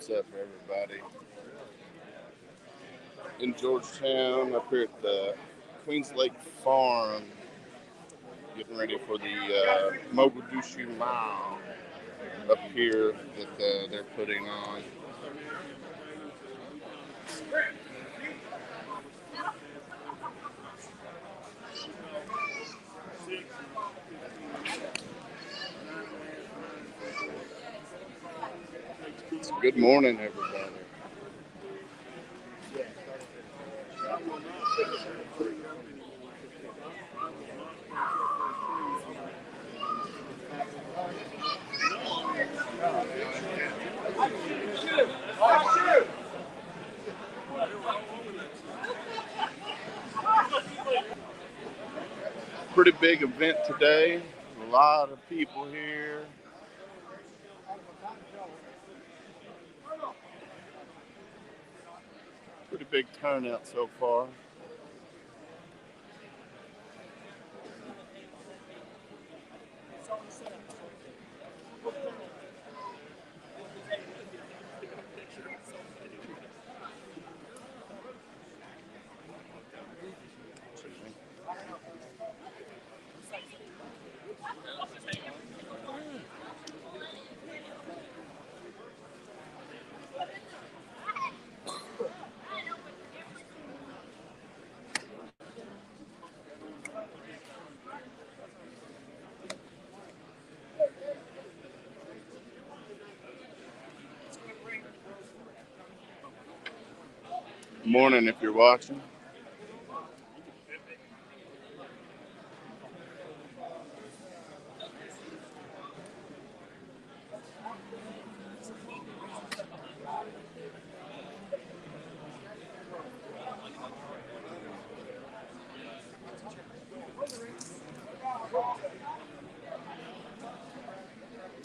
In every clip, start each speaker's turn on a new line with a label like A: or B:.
A: What's up, everybody? In Georgetown, up here at the Queenslake Farm, getting ready for the Mogadishu Mile up here that they're putting on. So good morning, everybody. Pretty big event today. A lot of people here. Pretty big turnout so far. Morning if you're watching.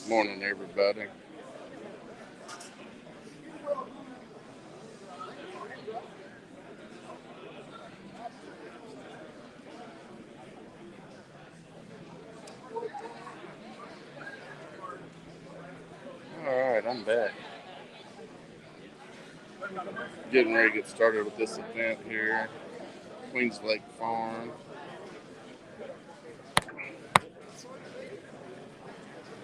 A: Morning, everybody. All right, I'm back. Getting ready to get started with this event here, Queenslake Farm.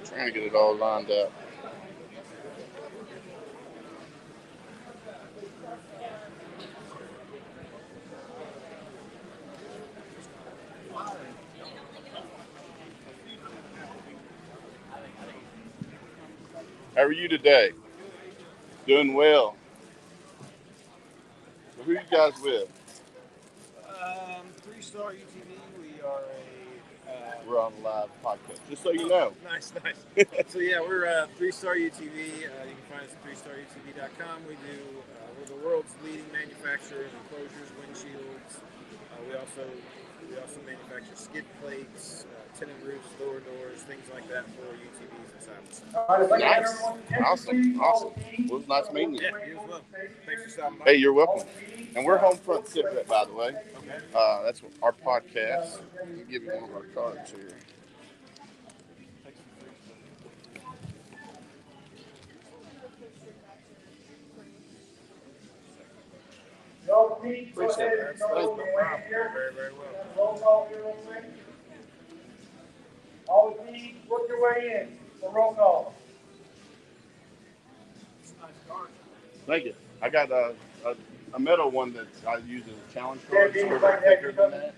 A: Trying to get it all lined up. How are you today? Doing well. So who you guys with?
B: Three-star UTV. We are
A: We're on a live podcast, just so you know.
B: nice. So yeah, we're three-star UTV. You can find us at threestarutv.com. We're the world's leading manufacturer of enclosures, windshields. We also manufacture skid plates, tinted roofs, lower doors, things like that for UTVs and saddles.
A: Nice. Awesome. Well, it was nice meeting you.
B: Yeah, you as well. Thanks for stopping by.
A: Hey, you're welcome. And we're Home Front Cigarette, by the way.
B: Okay.
A: That's our podcast. I'll give you one of our cards here.
B: Appreciate that. Very, very well.
C: All the teams, work your way in for roll call.
A: Thank you. I got a metal one that I use as a challenge card. It's a little bit thicker than that.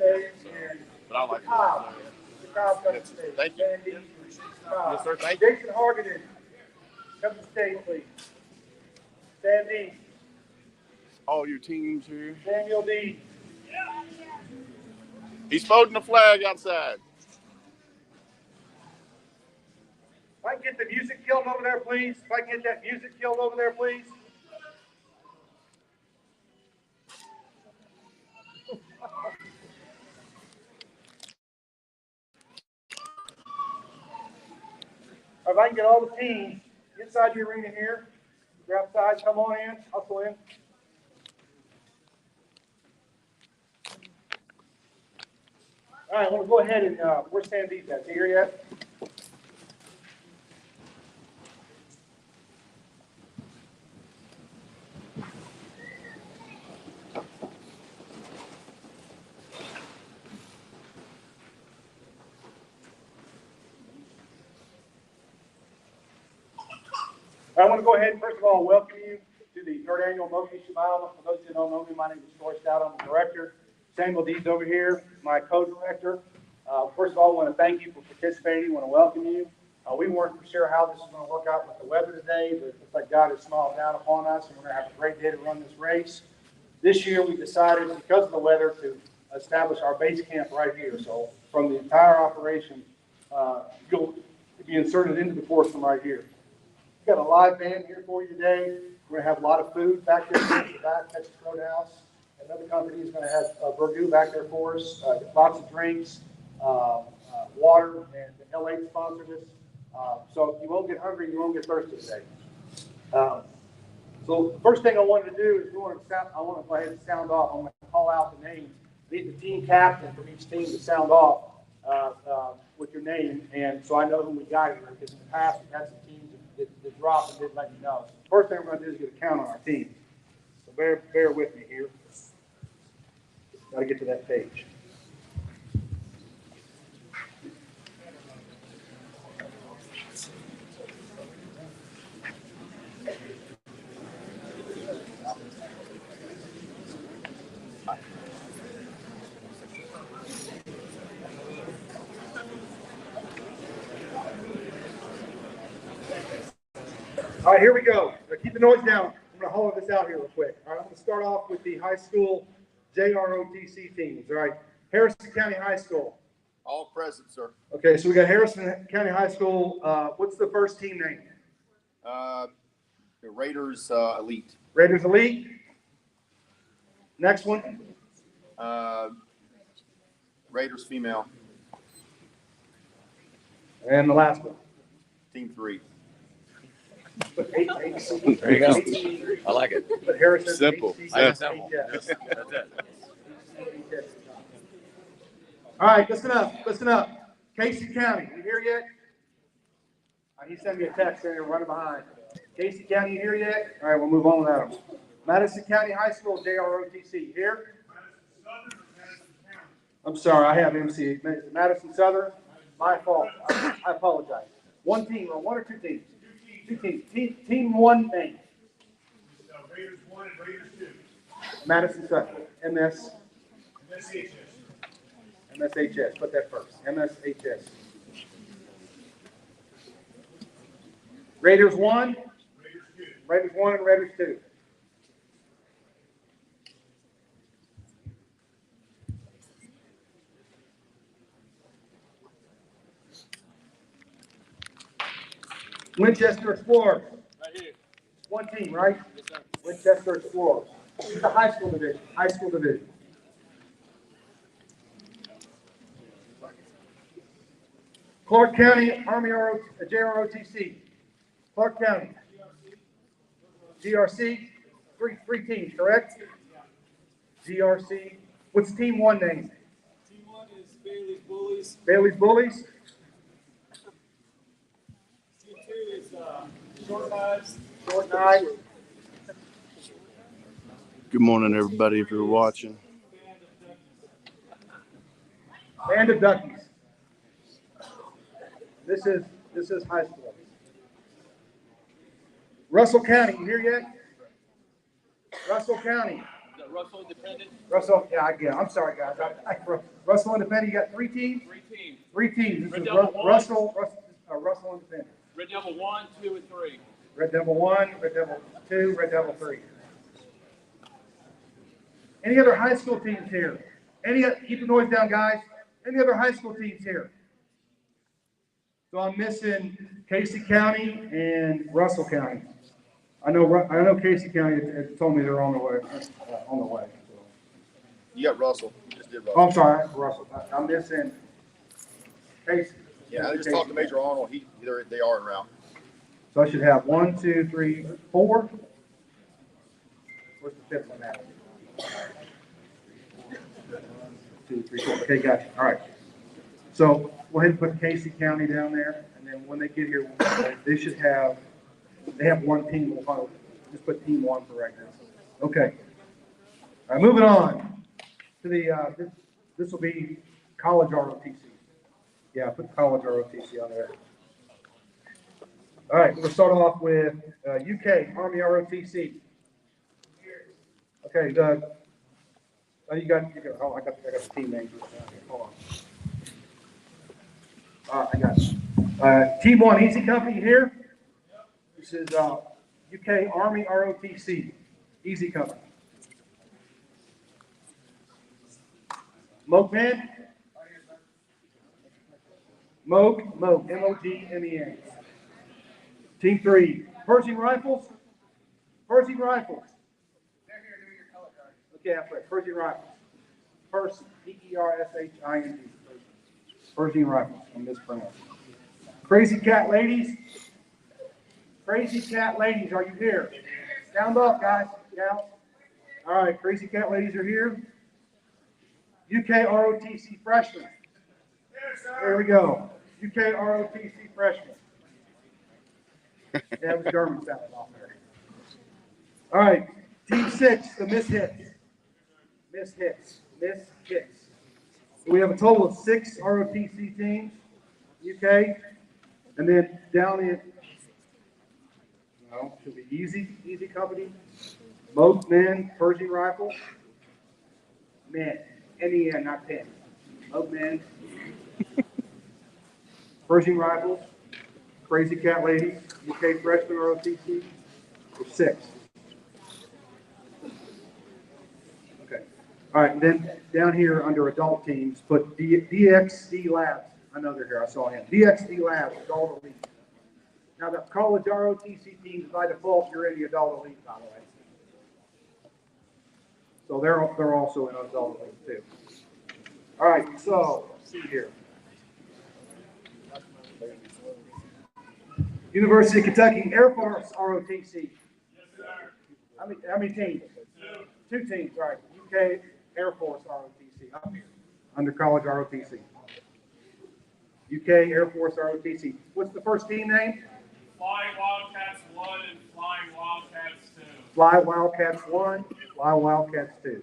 A: But I like it. Thank you. Yes, sir. Thank you.
C: Jason Hargenen, come to the stage, please. Sam D.
A: All your teams here.
C: Samuel D.
A: He's folding the flag outside.
C: If I can get the music killed over there, please. If I can get that music killed over there, please. If I can get all the teams inside the arena here, you're outside, come on in, hustle in. All right, I want to go ahead and, where's Sam D's at? Is he here yet? I want to go ahead and first of all welcome you to the third annual Mogadishu Mile. For those who don't know me, my name is Troy Stout. I'm the director. Samuel Deeds over here, my co-director. First of all, I want to thank you for participating. I want to welcome you. We weren't for sure how this is going to work out with the weather today, but it looks like God has smiled down upon us, and we're going to have a great day to run this race. This year, we decided, because of the weather, to establish our base camp right here. So from the entire operation, you'll be inserted into the course from right here. We've got a live band here for you today. We're going to have a lot of food back there in the back, Texas Roadhouse. Another company is going to have Burgoo back there for us. Lots of drinks, water, and LA sponsored us. So you won't get hungry, you won't get thirsty today. So the first thing I wanted to do is I want to go ahead and sound off. I'm going to call out the names. Need the team captain from each team to sound off with your name, and so I know who we got here. Because in the past we've had some teams that dropped and didn't let you know. So the first thing we're going to do is get a count on our team. So bear with me here. Got to get to that page. All right, here we go. Now keep the noise down. I'm going to hollow this out here real quick. All right, I'm going to start off with the high school JROTC teams. All right, Harrison County High School.
A: All present, sir.
C: Okay, so we got Harrison County High School. What's the first team name?
A: The Raiders Elite.
C: Raiders Elite. Next one.
A: Raiders Female.
C: And the last one.
A: Team 3.
C: There
D: you go. I like it.
C: But Harrison.
D: Simple.
C: Simple.
D: That's it.
C: All right, listen up. Casey County, you here yet? He sent me a text saying you're running behind. Casey County, you here yet? All right, we'll move on without him. Madison County High School, JROTC, here? I'm sorry, I have MC. Madison Southern, my fault. I apologize. One team, or one or two teams? Two teams. Team 1 name.
E: Raiders 1 and Raiders 2.
C: Madison Southern, MS.
E: MSHS.
C: MSHS, put that first. MSHS. Raiders 1.
E: Raiders 2.
C: Raiders 1 and Raiders 2. Winchester Explorers.
B: Right here.
C: One team, right?
B: Yes, sir.
C: Winchester Explorers. It's the high school division. High school division. Clark County Army JROTC. Clark County. GRC. Three teams, correct? GRC. What's team 1 name?
B: Team 1 is Bailey's Bullies.
C: Bailey's Bullies.
B: Team 2 is Short Knives.
C: Short Knives.
A: Good morning, everybody, if you're watching.
C: Band of Duckies. This is high school. Russell County, you here yet? Russell County.
D: Russell Independent?
C: Russell, yeah, I'm sorry, guys. Russell Independent, you got 3 teams?
D: 3 teams.
C: 3 teams. This
D: Red
C: is
D: Devil one.
C: Russell Independent.
D: Red Devil 1, 2, and 3.
C: Red Devil 1, Red Devil 2, Red Devil 3. Any other high school teams here? Keep the noise down, guys. Any other high school teams here? So I'm missing Casey County and Russell County. I know Casey County told me they're on the way. So.
A: You got Russell. You just did Russell.
C: Oh, I'm sorry, Russell. I'm missing Casey.
A: Yeah, I just talked to Major Arnold. They are en route.
C: So I should have 1, 2, 3, 4. Where's the 5th one at? 2, 3, 4. Okay, gotcha. All right. So go ahead and put Casey County down there, and then when they get here, they have 1 team. We'll just put team 1 for right now. Okay. All right, moving on to the, this will be college ROTC. Yeah, put college ROTC on there. All right, we'll start off with UK Army ROTC. Okay, oh, oh, I got the team names. Hold on. I got it. Team 1, Easy Company here. This is UK Army ROTC, Easy Company. Mogmen. M-O-G-M-E-N. Team 3, Pershing Rifles. Pershing Rifles. Okay, that's right. Pershing Rifles. Pershing. P-E-R-S-H-I-N-G. Pershing Rifles. I mispronounced. Crazy Cat Ladies. Crazy Cat Ladies, are you here? Stand up, guys. Down. All right, Crazy Cat Ladies are here. UK ROTC Freshmen. There we go. UK ROTC Freshmen. Yeah, it was German sounding off there. All right, Team 6, the Mishits. Mishits. So we have a total of 6 ROTC teams, UK, and then down in, no, should be Easy Company, Moat Men, Pershing Rifle, Men, N-E-N, not pen. Moat Men, Pershing Rifles, Crazy Cat Ladies, UK Freshman ROTC, for 6. Okay. All right, and then down here under adult teams, put DXD Labs. I know they're here. I saw him. DXD Labs, adult elite. Now the college ROTC teams, by default, you're in the adult elite, by the way. So they're also in adult elite too. All right, so let's see here. University of Kentucky Air Force ROTC. How many teams? 2 teams, right. UK Air Force ROTC up here under college ROTC. UK Air Force ROTC. What's the first team name?
D: Flying Wildcats 1 and Flying Wildcats 2.
C: Fly Wildcats 1, Fly Wildcats 2.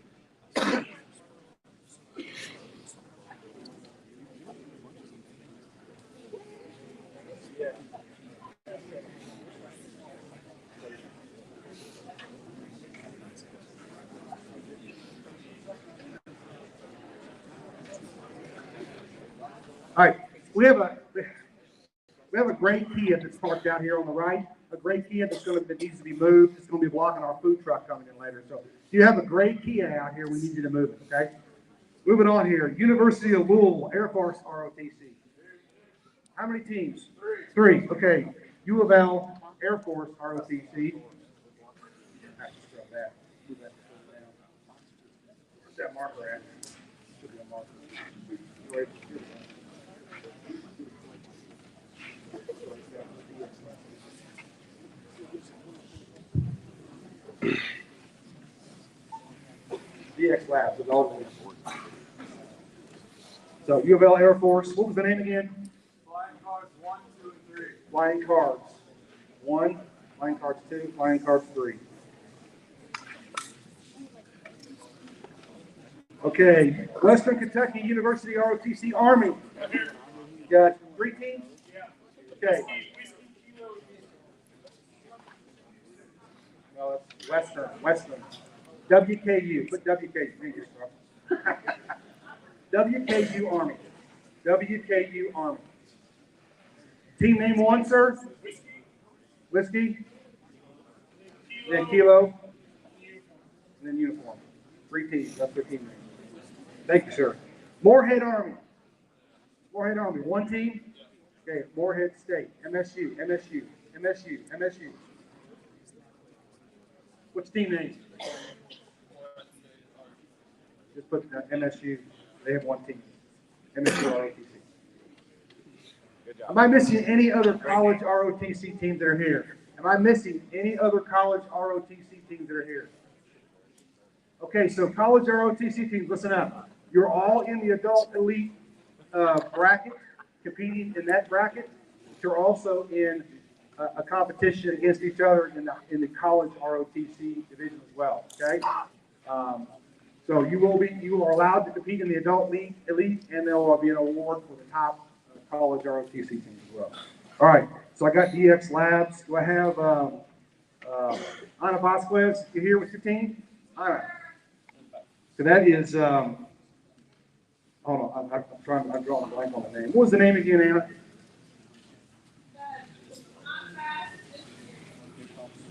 C: All right, we have a gray Kia that's parked out here on the right. A gray Kia that needs to be moved. It's going to be blocking our food truck coming in later. So if you have a gray Kia out here, we need you to move it. Okay. Moving on here, University of Louisville Air Force ROTC. How many teams? 3. Okay. U of L Air Force ROTC. Where's that marker at? Should be a marker. Right here. DX Labs is all of them. So U of L Air Force, what was the name again?
B: Flying Cards 1, 2, and 3.
C: Flying Cards 1, Flying Cards 2, Flying Cards 3. Okay, Western Kentucky University ROTC Army. You got 3 teams? Okay. No, it's Western. WKU, put WKU, read your stuff. WKU Army. WKU Army. Team name 1, sir? Whiskey. Then Kilo. And then uniform. 3 teams, that's their team name. Thank you, sir. Moorhead Army. Moorhead Army, 1 team. Okay, Moorhead State. MSU. What's team name? Just put MSU. They have 1 team. MSU ROTC. Am I missing any other college ROTC teams that are here? Am I missing any other college ROTC teams that are here? Okay, so college ROTC teams, listen up. You're all in the adult elite bracket, competing in that bracket. You're also in a competition against each other in the college ROTC division as well. Okay, so you are allowed to compete in the adult elite, and there will be an award for the top college ROTC teams as well. All right, so I got DX Labs. Do I have Ana Vasquez? You here with your team? All right. So that is, hold on, I'm drawing a blank on the name. What was the name again, Anna?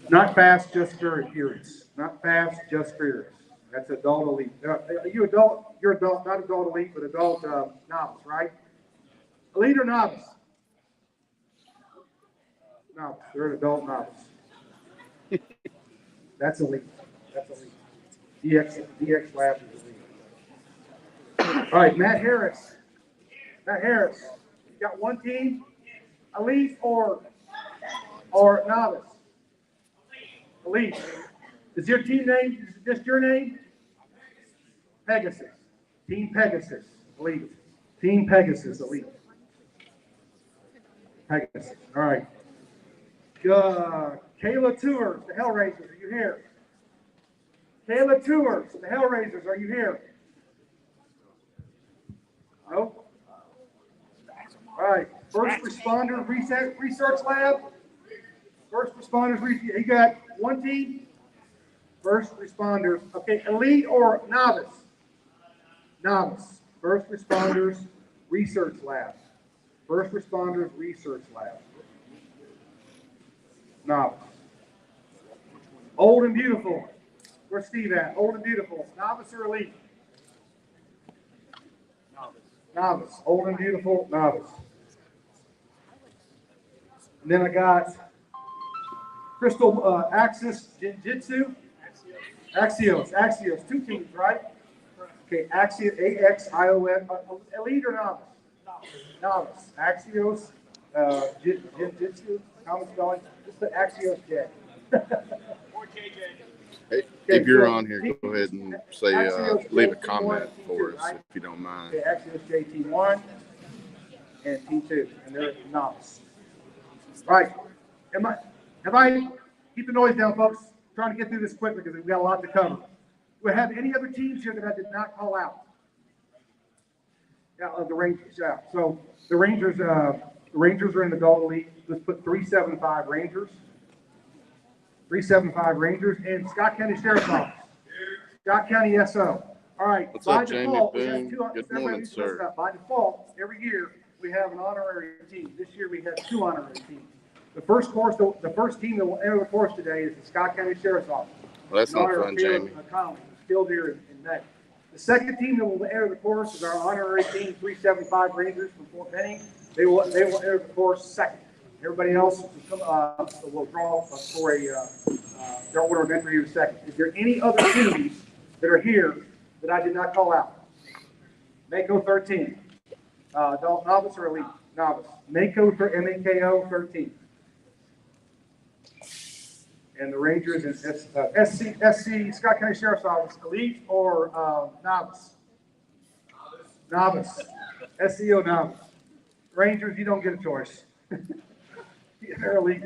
C: Not fast, just furious. Not fast, just furious. That's adult elite. Are you adult? You're adult, not adult elite, but adult novice, right? Elite or novice? Novice. They're an adult novice. That's elite. That's elite. DX Labs is elite. All right, Matt Harris. Matt Harris. You got one team, elite or novice? Elite. Is your team name, is it just your name? Pegasus. Team Pegasus, elite. Team Pegasus, elite. Pegasus. All right. Kayla Tours, the Hellraisers, are you here? Kayla Tours, the Hellraisers, are you here? No? All right. First Responder Research Lab. First Responders, you got one team? First Responders. Okay, elite or novice? Novice. First Responders Research Lab. First Responders Research Lab. Novice. Old and Beautiful. Where's Steve at? Old and Beautiful. Novice or elite? Novice. Novice. Old and Beautiful. Novice. And then I got Crystal Axis Jiu-Jitsu. Axios. Two teams, right? Okay, Axios, AXIOS. Elite or novice? Novice. Axios Jiu-Jitsu. Comments going? Just the Axios J.
A: Hey, if you're on here, go ahead and say, leave a comment for us if you don't mind.
C: Okay, Axios J Team 1 and Team 2, and they're novice. Right. Keep the noise down, folks. I'm trying to get through this quickly because we've got a lot to cover. Do we have any other teams here that I did not call out? Yeah, the Rangers. Yeah. So the Rangers are in the Adult Elite. Let's put 375 Rangers. 375 Rangers and Scott County Sheriff's Office. Scott County SO. All right.
A: What's
C: by
A: up, Jamie
C: default,
A: Boone? Good morning, sir.
C: By default, every year we have an honorary team. This year we have 2 honorary teams. The first team that will enter the course today is the Scott County Sheriff's Office.
A: Well, that's not fun, Jamie.
C: Still here in May. The second team that will enter the course is our honorary team, 375 Rangers from Fort Benning. They will enter the course second. Everybody else will draw for their order of entry in second. Is there any other teams that are here that I did not call out? Mako 13. Adult novice or elite? Novice. Mako for MAKO 13. And the Rangers and SC Scott County Sheriff's Office, elite or novice? Novice. SCO novice. Rangers, you don't get a choice. They're elite.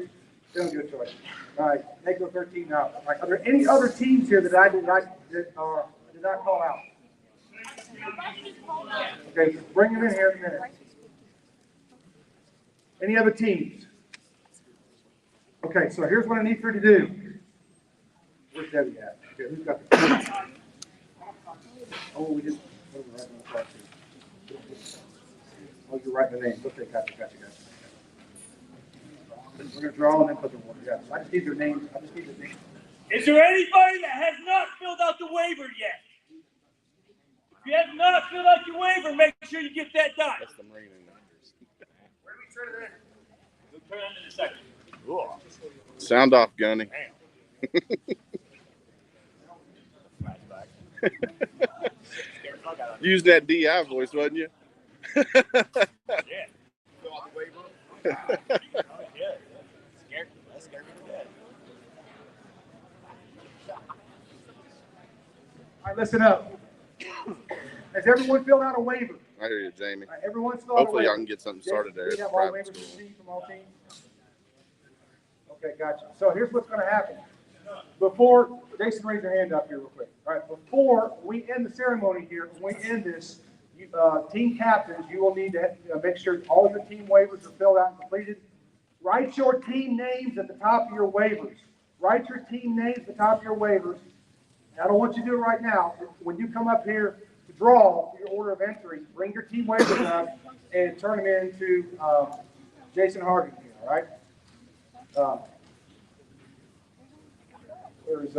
C: They don't get a choice. All right, Mako 13 novice. All right, are there any other teams here that I did not call out? Okay, bring them in here in a minute. Any other teams? Okay, so here's what I need for you to do. Where's Debbie at? Okay, who's got the Oh, we just put them right on the card too. Oh, you're writing the names. Okay, gotcha. We're gonna draw and then put them one together. I just need their names.
D: Is there anybody that has not filled out the waiver yet? If you have not filled out your waiver, make sure you get that done.
A: That's the Marine numbers.
D: Where do we turn it in? We'll turn it in a second.
A: Sound off, Gunny. Use that DI voice, wasn't you?
D: Yeah.
B: Fill out the waiver.
D: Yeah. That scared me to death.
C: All right, listen up. Has everyone filled out a waiver?
A: I hear you, Jamie.
C: All right, everyone's filled out a
A: Hopefully,
C: waiver.
A: y'all can get something started there.
C: We have all waivers received from all teams? Okay, gotcha. So here's what's going to happen. Before, Jason, raise your hand up here real quick. All right, before we end the ceremony here, when we end this, team captains, you will need to make sure all of your team waivers are filled out and completed. Write your team names at the top of your waivers. Write your team names at the top of your waivers. I don't want you to do it right now. When you come up here to draw your order of entry, bring your team waivers up and turn them into Jason Harding here, all right? There's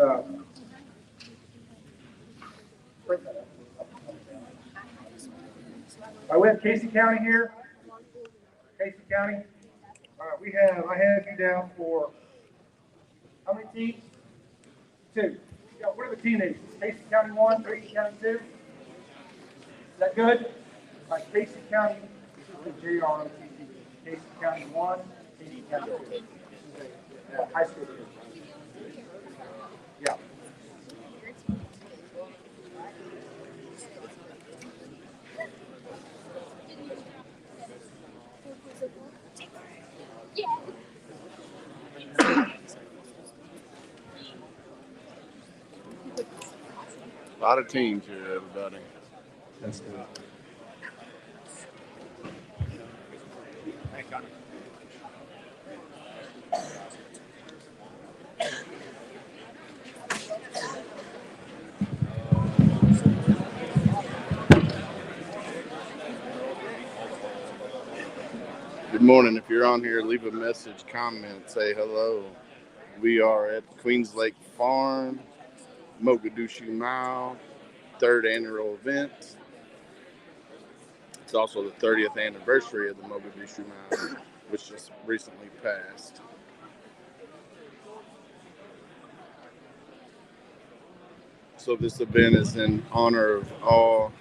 C: print that up. All right, we have Casey County here. Casey County. All right, I have you down for how many teams? 2. What are the team names? Casey County 1, Casey County 2. Is that good? All right, Casey County, this is the JROTC. Casey County 1, Casey County 2. High school team. Yeah.
A: A lot of teams here, everybody.
C: That's good.
A: Good morning. If you're on here, leave a message, comment, say hello. We are at Queenslake Farm, Mogadishu Mile, 3rd annual event. It's also the 30th anniversary of the Mogadishu Mile, which just recently passed. So this event is in honor of all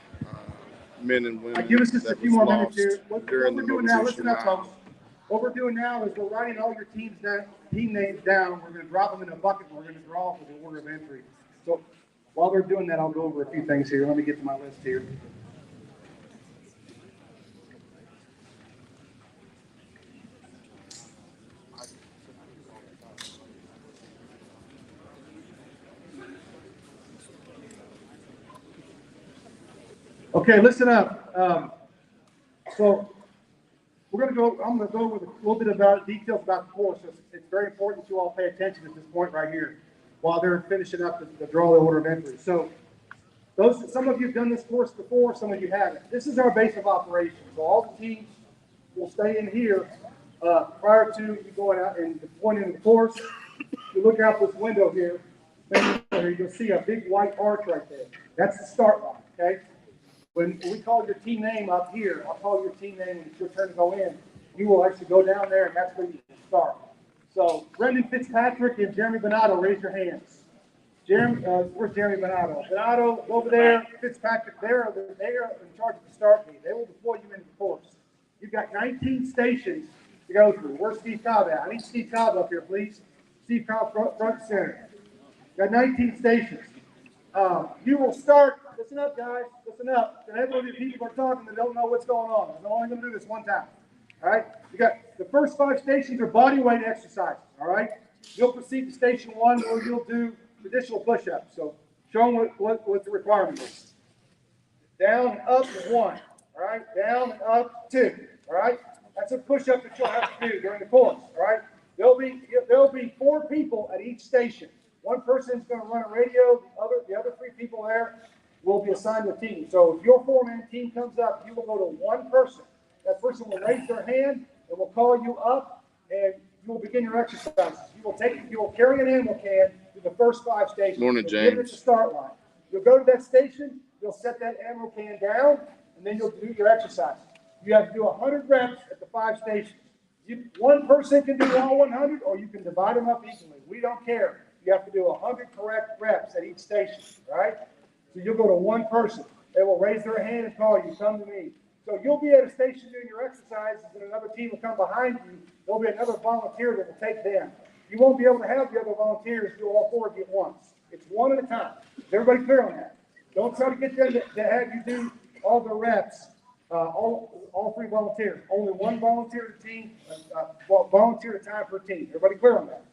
A: men and women
C: Give us just a
A: that
C: few
A: was
C: more minutes
A: lost
C: here. What we're
A: during the
C: doing now,
A: Mogadishu
C: listen up,
A: Mile.
C: folks. What we're doing now is we're writing all your team names down. We're going to drop them in a bucket. And we're going to draw for the order of entry. So while they're doing that, I'll go over a few things here. Let me get to my list here. Okay, listen up. So I'm going to go with a little bit about details about the course. It's very important that you all pay attention at this point right here while they're finishing up the draw the order of entry. So some of you have done this course before, some of you haven't. This is our base of operations. So all the teams will stay in here prior to you going out and deploying into the course. You look out this window here, you'll see a big white arch right there. That's the start line, okay? When we call your team name up here, I'll call your team name when it's your turn to go in. You will actually go down there, and that's where you start. So, Brendan Fitzpatrick and Jeremy Bonato, raise your hands. Where's Jeremy Bonato? Bonato, over there. Fitzpatrick, they are in charge of the start gate. They will deploy you into the course. You've got 19 stations to go through. Where's Steve Cobb at? I need Steve Cobb up here, please. Steve Cobb, front center. Got 19 stations. You will start. Listen up, guys. Listen up. And every people are talking that don't know what's going on. I'm only going to do this one time. All right. You got the first 5 stations are body weight exercises. All right. You'll proceed to station 1 where you'll do traditional push-ups. So show them what the requirement is. Down, up, 1. All right. Down, up, 2. All right. That's a push-up that you'll have to do during the course. All right. There'll be 4 people at each station. One person's going to run a radio. The other 3 people there will be assigned to a team. So if your 4-man team comes up, you will go to one person. That person will raise their hand and will call you up, and you will begin your exercises. You will carry an ammo can to the first 5 stations.
A: Morning,
C: You'll give it
A: James.
C: the start line. You'll go to that station. You'll set that ammo can down, and then you'll do your exercises. You have to do 100 reps at the 5 stations. One person can do all 100, or you can divide them up equally. We don't care. You have to do 100 correct reps at each station, right? So you'll go to one person. They will raise their hand and call you, come to me. So you'll be at a station doing your exercises, and another team will come behind you. There'll be another volunteer that will take them. You won't be able to have the other volunteers do all 4 of you at once. It's one at a time. Is everybody clear on that? Don't try to get them to have you do all the reps, all 3 volunteers. Only one volunteer at a team, volunteer at a time per team. Everybody clear on that?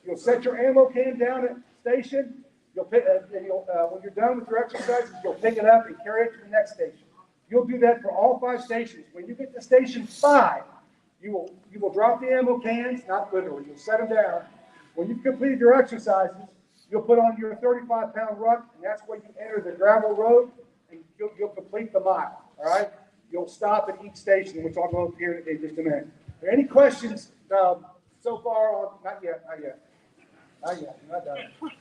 C: You'll set your ammo can down at station. You'll pick, when you're done with your exercises, you'll pick it up and carry it to the next station. You'll do that for all 5 stations. When you get to station 5, You will drop the ammo cans, not literally. You'll set them down. When you've completed your exercises, you'll put on your 35-pound ruck, and that's when you enter the gravel road, and you'll complete the mile. All right. You'll stop at each station, and we'll talk about it here in just a minute. Are there any questions so far on? Not yet. Not done.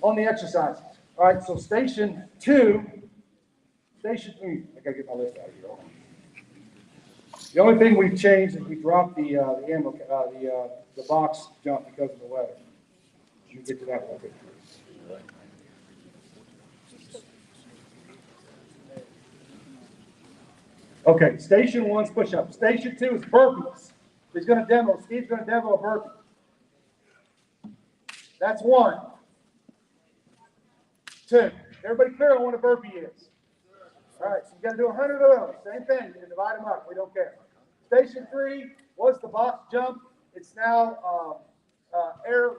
C: On the exercises. All right. So station 2. I gotta get my list out of here. The only thing we've changed is we dropped the ammo, the box jump because of the weather. You get to that one. Okay, station 1's push-up. Station 2 is burpees. Steve's gonna demo a burpee. That's 1. 2. Everybody clear on what a burpee is? All right, so you got to do 100 of those. Same thing. You can divide them up. We don't care. Station 3 was the box jump. It's now air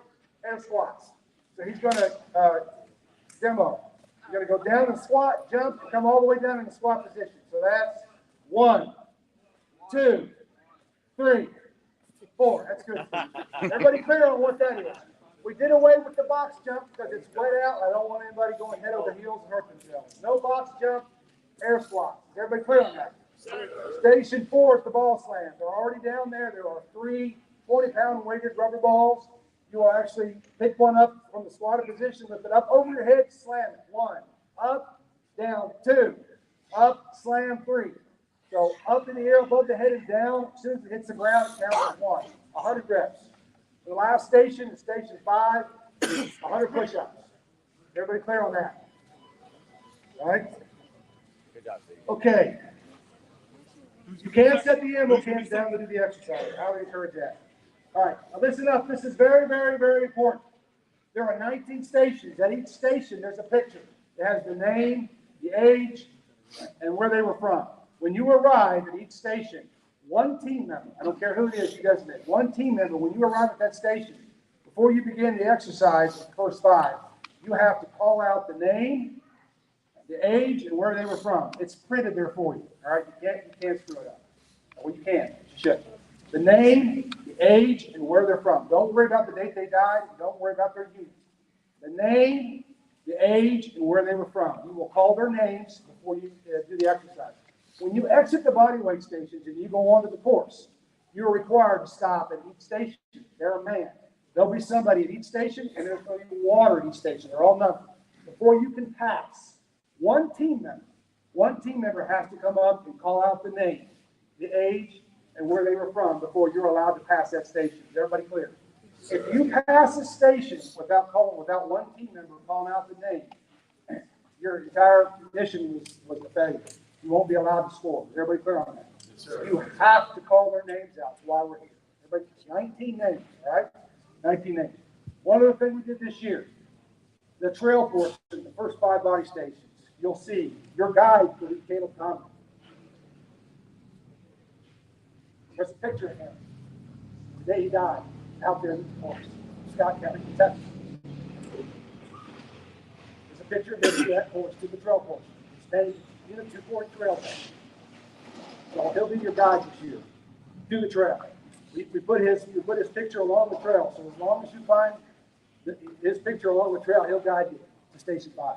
C: squats. So he's going to demo. You're going to go down and squat, jump, and come all the way down in the squat position. So that's 1, 2, 3, 4. That's good. Everybody clear on what that is? We did away with the box jump because it's wet out. I don't want anybody going head over heels and hurt themselves. No box jump. Air squat. Is everybody clear on that? Station 4 is the ball slam. They're already down there. There are 3 40-pound weighted rubber balls. You will actually pick one up from the squatted position, lift it up over your head, slam it. 1, up, down, 2, up, slam, 3. So up in the air above the head and down. As soon as it hits the ground, it counts as 1. 100 reps. The last station is station 5, 100 push-ups. Everybody clear on that? All right? Okay. You can't set the ammo cans down to do the exercise. I would encourage that. All right. Now listen up. This is very, very, very important. There are 19 stations. At each station, there's a picture. It has the name, the age, and where they were from. When you arrive at each station, one team member, I don't care who it is, you designate, one team member, when you arrive at that station, before you begin the exercise, the first 5, you have to call out the name, the age, and where they were from. It's printed there for you. All right, you can't screw it up. Well, you can. You should. The name, the age, and where they're from. Don't worry about the date they died. Don't worry about their unit. The name, the age, and where they were from. You will call their names before you do the exercise. When you exit the bodyweight stations and you go onto the course, you're required to stop at each station. They're a man. There'll be somebody at each station, and there's going to be water at each station. They're all numbered. Before you can pass, one team member has to come up and call out the name, the age, and where they were from before you're allowed to pass that station. Is everybody clear? If you pass a station without one team member calling out the name, your entire mission was a failure. You won't be allowed to score. Is everybody clear on that? Yes, you have to call their names out. That's why we're here. Everybody, 19 names, all right? 19 names. One other thing we did this year, the trail portion, the first 5 body stations, you'll see your guide for Caleb Conley. There's a picture of him. The day he died, out there in the forest, Scott County, Kentucky. There's a picture of him to that course, to the trail portion. It's named Unit 240 Trail Portion. So he'll be your guide this year to the trail. We put his picture along the trail. So as long as you find his picture along the trail, he'll guide you to Station 5.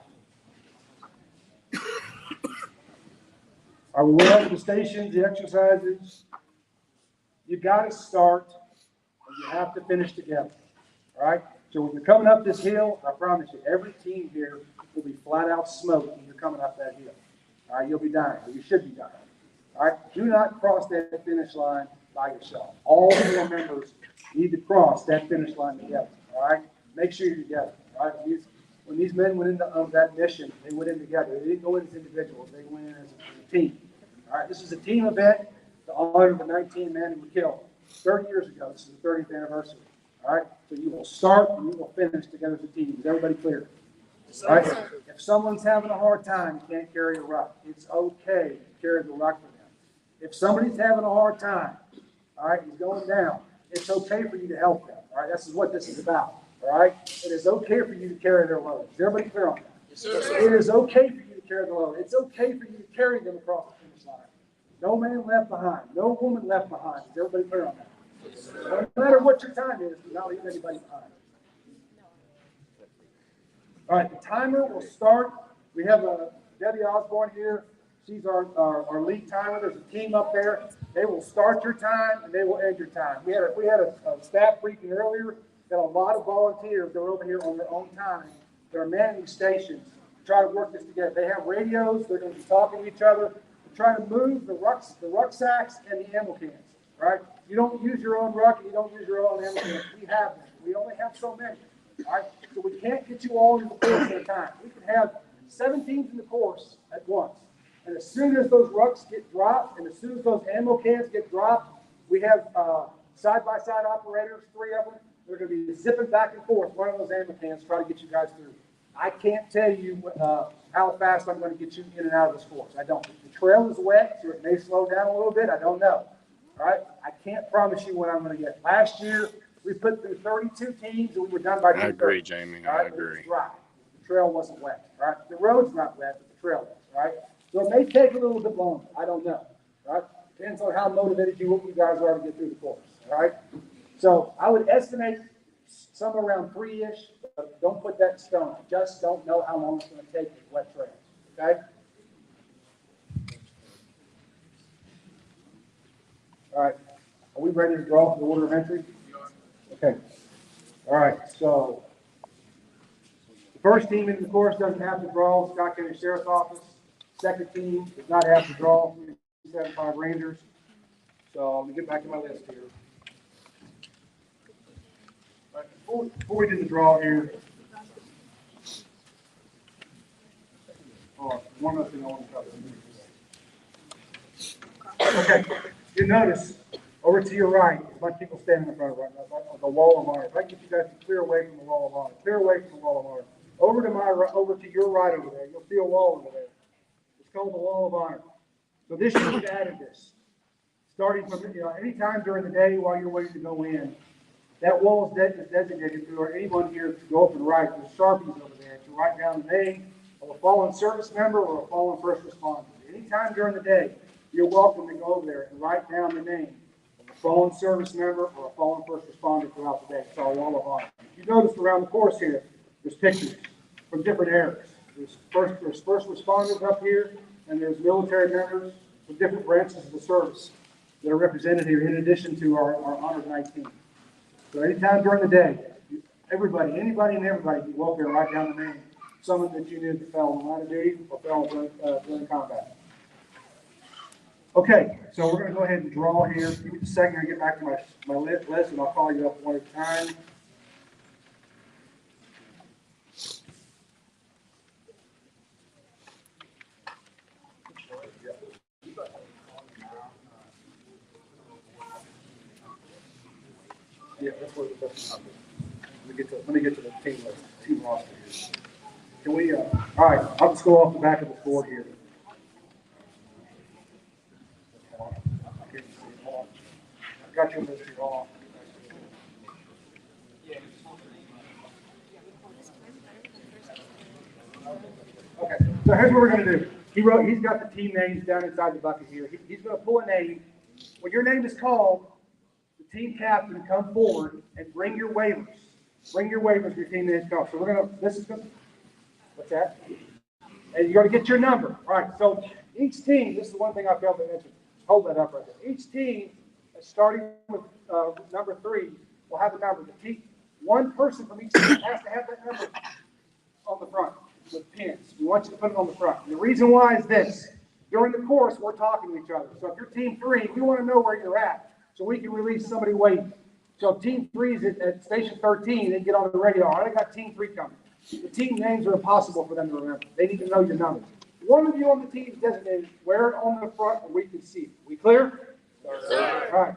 C: Are we well over the stations, the exercises? You got to start, and you have to finish together. All right? So when you're coming up this hill, I promise you, every team here will be flat out smoked when you're coming up that hill. All right? You'll be dying, or you should be dying. All right? Do not cross that finish line by yourself. All of your members need to cross that finish line together. All right? Make sure you're together. All right? When these men went into that mission, they went in together. They didn't go in as individuals. They went in as a team. All right? This is a team event to honor the 19 men who were killed 30 years ago. This is the 30th anniversary. All right? So you will start and you will finish together as a team. Is everybody clear? All right? If someone's having a hard time, you can't carry a ruck. It's okay to carry the ruck for them. If somebody's having a hard time, all right, he's going down, it's okay for you to help them. All right? This is what this is about. All right? It is okay for you to carry their load. Is everybody clear on that? Yes, sir. It is okay for you to carry the load. It's okay for you to carry them across the finish line. No man left behind. No woman left behind. Is everybody clear on that? No matter what your time is, do not leave anybody behind. All right, the timer will start. We have Debbie Osborne here. She's our lead timer. There's a team up there. They will start your time and they will end your time. We had a staff briefing earlier. Got a lot of volunteers that are over here on their own time. They're manning stations to try to work this together. They have radios. They're going to be talking to each other. They're trying to move the rucksacks and the ammo cans. Right? You don't use your own ruck and you don't use your own ammo cans. We have them. We only have so many. All right? So we can't get you all in the course at a time. We can have 7 teams in the course at once. And as soon as those rucks get dropped, and as soon as those ammo cans get dropped, we have side-by-side operators, 3 of them. They're going to be zipping back and forth, running those ammo cans, try to get you guys through. I can't tell you how fast I'm going to get you in and out of this course. I don't. The trail is wet, so it may slow down a little bit. I don't know. All right? I can't promise you what I'm going to get. Last year, we put through 32 teams, and we were done by 2:30.
A: I agree, Jamie. I agree.
C: It was dry. The trail wasn't wet. All right? The road's not wet, but the trail is. All right? So it may take a little bit longer. I don't know. All right? Depends on how motivated you guys are to get through the course. All right? So I would estimate somewhere around 3-ish, but don't put that in stone. I just don't know how long it's going to take with wet trails. Okay? All right. Are we ready to draw for the order of entry? Okay. All right. So the first team in the course doesn't have to draw. Scott County Sheriff's Office. Second team does not have to draw. 75 Rangers. So let me get back to my list here. All right, before we do the draw here, one other thing I want to cover. Okay, you notice over to your right, a bunch of people standing in front of right now, on the wall of honor. If I can get you guys to clear away from the wall of honor, clear away from the wall of honor. Over to your right over there, you'll see a wall over there. It's called the wall of honor. So this year we've added this. Starting from, any time during the day while you're waiting to go in, that wall is designated for anyone here to go up and write. There's Sharpies over there to write down the name of a fallen service member or a fallen first responder. Anytime during the day, you're welcome to go over there and write down the name of a fallen service member or a fallen first responder throughout the day. It's our wall of honor. You notice around the course here, there's pictures from different eras. There's first responders up here, and there's military members from different branches of the service that are represented here, in addition to our honored 19. So anytime during the day, anybody and everybody can go up there and write down the name of someone that you knew that fell on the line of duty or fell during combat. Okay, so we're going to go ahead and draw here. Give me a second to get back to my list, and I'll call you up one at a time. Yeah, that's what let me get to the team list, team roster here. Can we, all right, I'll just go off the back of the board here. I got your list here, hold on. Okay, so here's what we're going to do. He's got the team names down inside the bucket here. He's going to pull a name. When your name is called, the team captain come forward and bring your waivers. Bring your waivers, your team name is called. So we're going to, what's that? And you're going to get your number. All right, so each team, this is one thing I failed to mention. Hold that up right there. Each team, starting with number 3, will have a number. One person from each team has to have that number on the front with pins. We want you to put it on the front. And the reason why is this. During the course, we're talking to each other. So if you're team 3, we want to know where you're at so we can release somebody waiting. So if team 3 is at station 13, they get on the radio. All right, I got team 3 coming. The team names are impossible for them to remember. They need to know your numbers. One of you on the team is designated. Wear it on the front and we can see it. We clear? All right.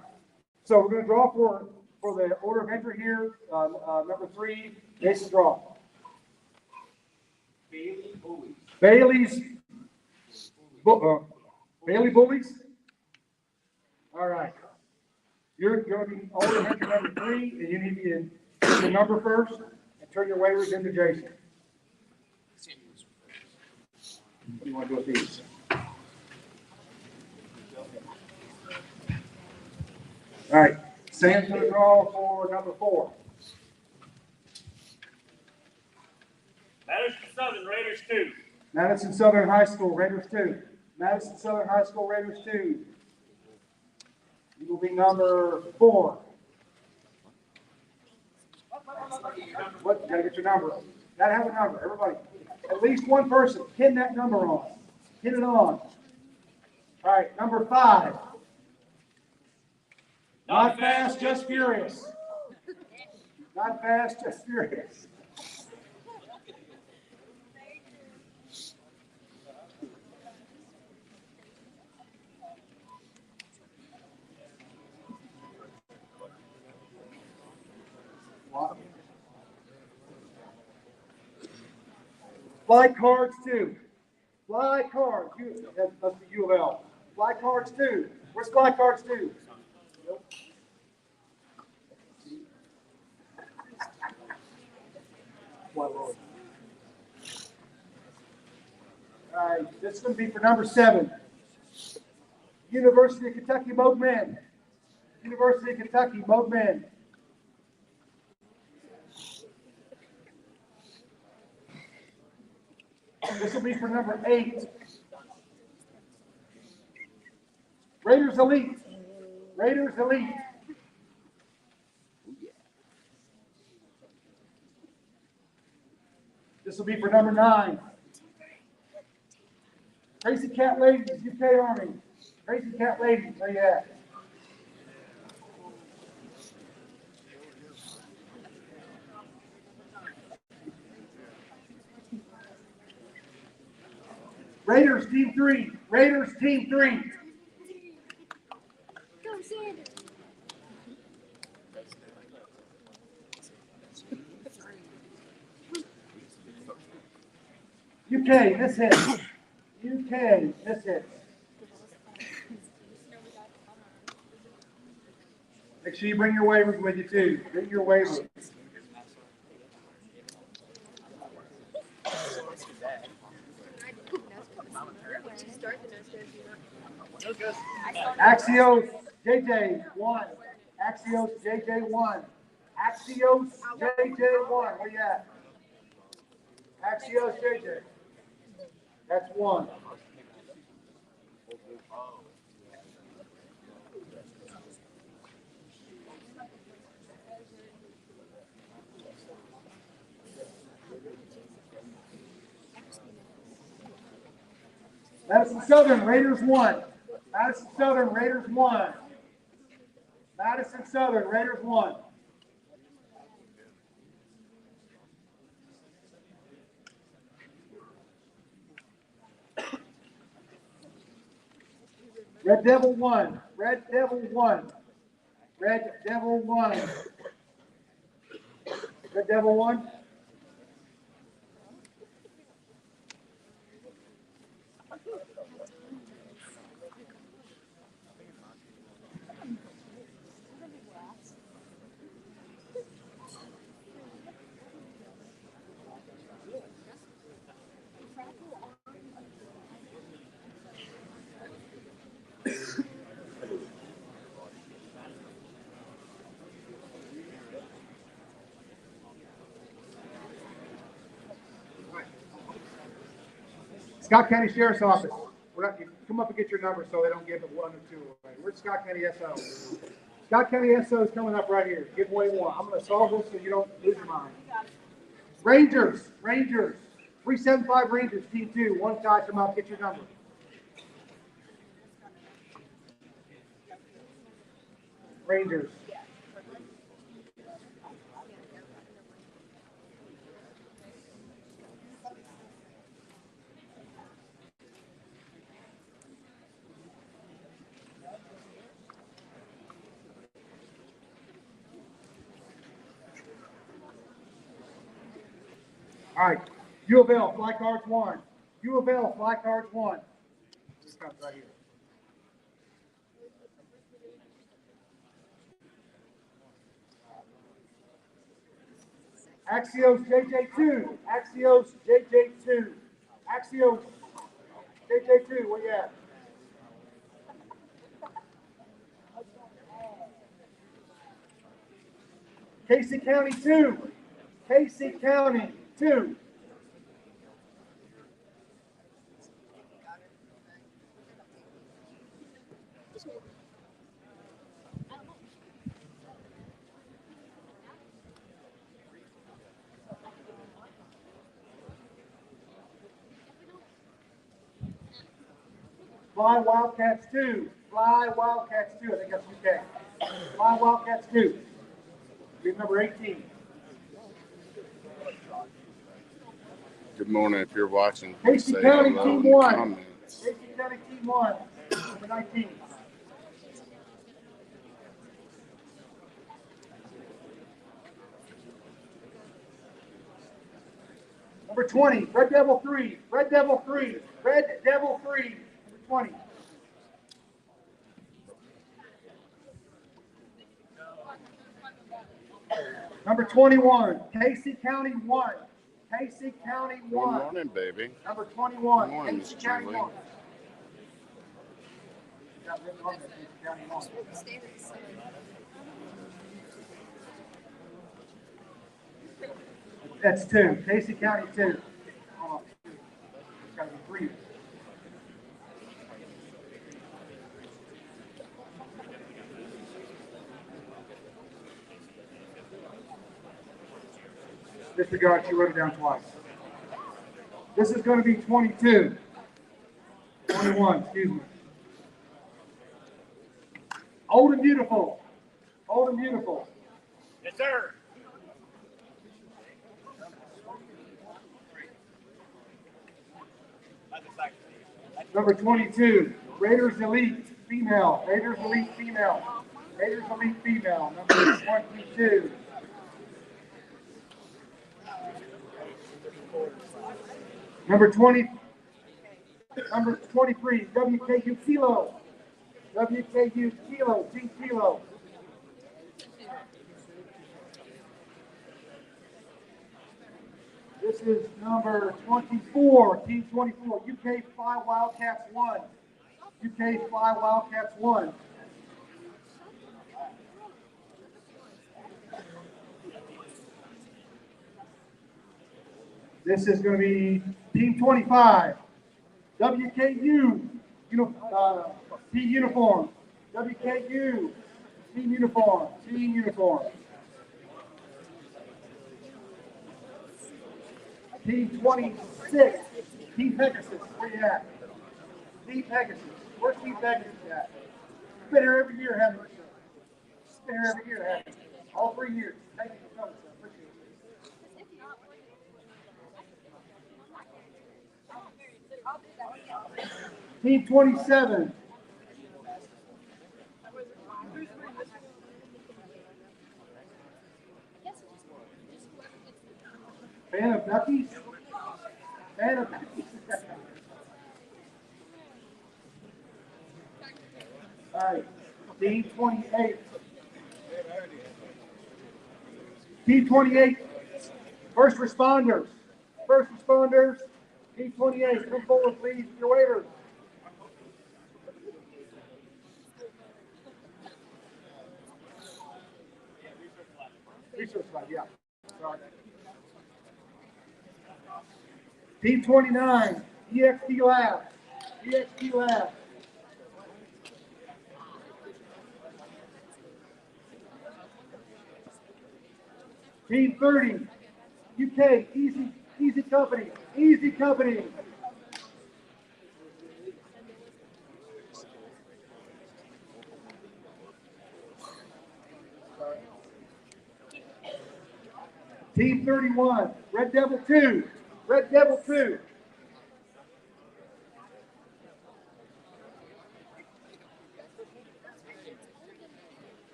C: So we're going to draw for the order of entry here. Number 3, Jason draw. Bailey Bullies. All right. You're going to be order of entry number 3, and you need to put your number first and turn your waivers into Jason. What do you want to do with these? All right, Sam's going to draw for number 4.
D: Madison Southern Raiders 2.
C: Madison Southern High School, Raiders 2. Madison Southern High School, Raiders 2. You will be number 4. What? You gotta get your number. Gotta have a number, everybody. At least one person, pin that number on. Pin it on. All right, number 5. Not fast, just furious. Not fast, just furious. Fly cards 2. Fly cards. That must be U of L. Fly cards 2. Where's fly cards 2? All right, this is going to be for number 7. University of Kentucky Mogadishu. University of Kentucky Mogadishu. This will be for number 8. Raiders Elite. Raiders Elite. This will be for number 9. Crazy Cat Ladies, UK Army. Crazy Cat Ladies, where you at? Raiders Team 3. Raiders Team 3.
F: Go, Sanders.
C: UK, this hits. UK, this hits. Make sure you bring your waivers with you too. Bring your waivers. Axios JJ 1. Axios JJ 1. Axios JJ 1. Where you at? Axios JJ. That's 1. Madison Southern Raiders 1. Madison Southern Raiders 1. Madison Southern Raiders 1. Red Devil 1. Red Devil 1. Red Devil 1. Red Devil 1. Scott County Sheriff's Office. You come up and get your number so they don't give it 1 or 2 away. Where's Scott County SO? Scott County SO is coming up right here. Give away 1. I'm going to solve this so you don't lose your mind. Rangers. Rangers. 375 Rangers, Team 2. 1 guy, come up, get your number. Rangers. All right, U of L, fly cards 1. U of L, fly cards 1. This comes right here. Axios JJ2. Axios JJ2. Axios JJ2. Where you at? Casey County 2. Casey County 2. Fly Wildcats 2. Fly Wildcats 2. I think that's UK. Fly Wildcats 2. Group number 18.
A: Good morning. If you're watching,
C: Casey
A: say
C: County
A: hello
C: Team
A: in the
C: 1.
A: comments.
C: Casey County Team 1. Number 19. Number 20. Red Devil 3. Red Devil 3. Red Devil 3. Number 20. Number 21, Casey County 1. Casey County 1.
A: Good morning, baby.
C: Number 21,
A: Good morning,
C: Casey
A: Miss
C: County
A: Julie.
C: 1. Got written on there, Casey County 1. That's 2. Casey County 2. Oh, it's got to be 3. Disregard, she wrote it down twice. This is going to be 22. 21, excuse me. Old and beautiful. Old and beautiful.
D: Yes, sir.
C: Number 22, Raiders Elite female. Raiders Elite female. Raiders Elite female. Number 22. Number 20. Number 23, WKU Kilo. WKU Kilo. Team Kilo. This is number 24, Team 24, UK Fly Wildcats 1. UK Fly Wildcats 1. This is going to be Team 25, WKU team uniform. WKU team uniform. Team uniform. Team 26, Team Pegasus, where you at? Team Pegasus, where's Team Pegasus at? Been here every year, haven't you? Been here every year, haven't you? All 3 years. Thank you for coming, sir. Appreciate it. Team 27. Fan of Duckies? Fan of Duckies. All right, Team 28. Team 28, first responders. First responders, Team 28, come forward, please, your waivers. Research lab, yeah. Sorry. Team 29, EXP Lab. EXP Lab. Team 30, UK, Easy Company. Easy Company. Team 31, Red Devil 2. Red Devil 2.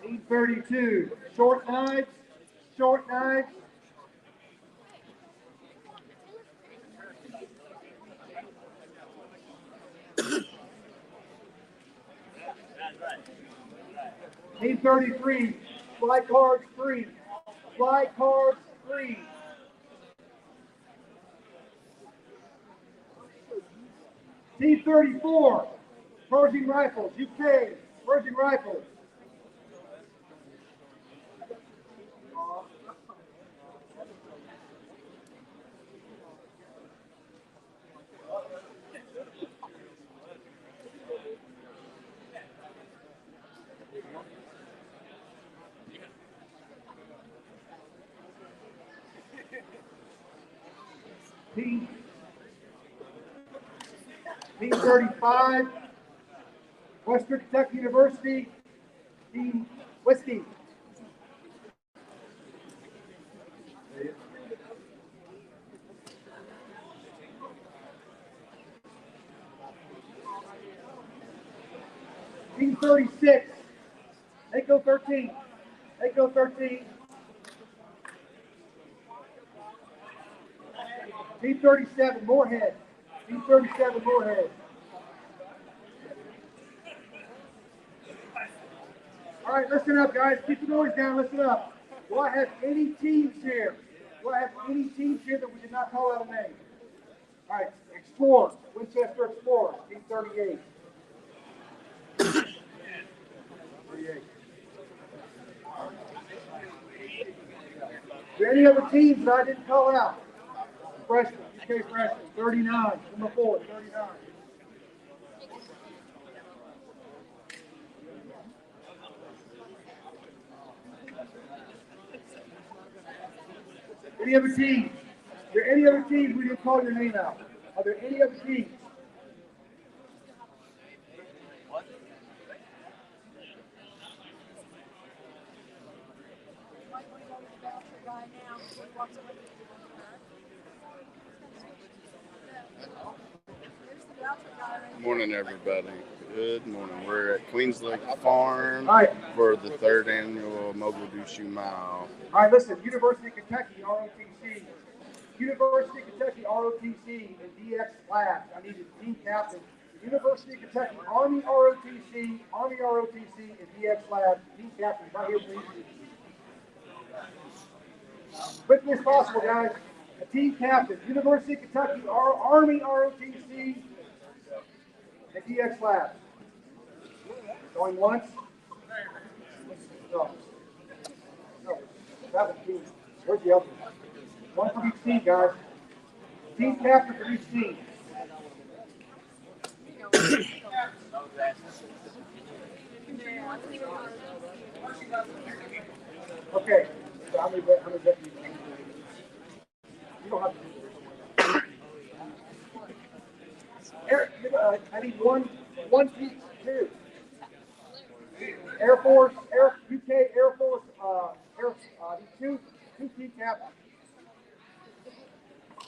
C: Team 32, Short Knives. Short Knives. Team 33, Fly Cards 3. Fly Cards 3. Team 34, Pershing Rifles, UK, Pershing Rifles. Team 35, Western Kentucky University, Team Whiskey. Team 36, Echo 13, Echo 13. Team 37, Moorhead, Team 37, Moorhead. All right, listen up, guys. Keep the noise down. Listen up. Do I have any teams here? Do I have any teams here that we did not call out a name? All right, Explorer, Winchester Explorer, Team 38. 38. Do any other teams that I didn't call out? Freshman, UK freshman, 39, number 4, 39. Any other teams? Are there any other teams we didn't call your name out? Are there any other teams?
A: Good morning, everybody. Good morning. We're at Queenslake Farm
C: All right.
A: for the 3rd annual Mogadishu Mile.
C: All right, listen, University of Kentucky, ROTC. University of Kentucky, ROTC, and DX Labs. I need a team captain. University of Kentucky, Army ROTC, and DX Labs. Team captain, right here, please. Quickly as possible, guys. A team captain. University of Kentucky, Army ROTC, and DX Labs. Going once? No. No. That was two. Where's the other one? One for each team, guys. Team captain for each team. Okay. So how many bet you? You don't have to do this. I need one team, two. Air Force, UK Air Force, two team captains.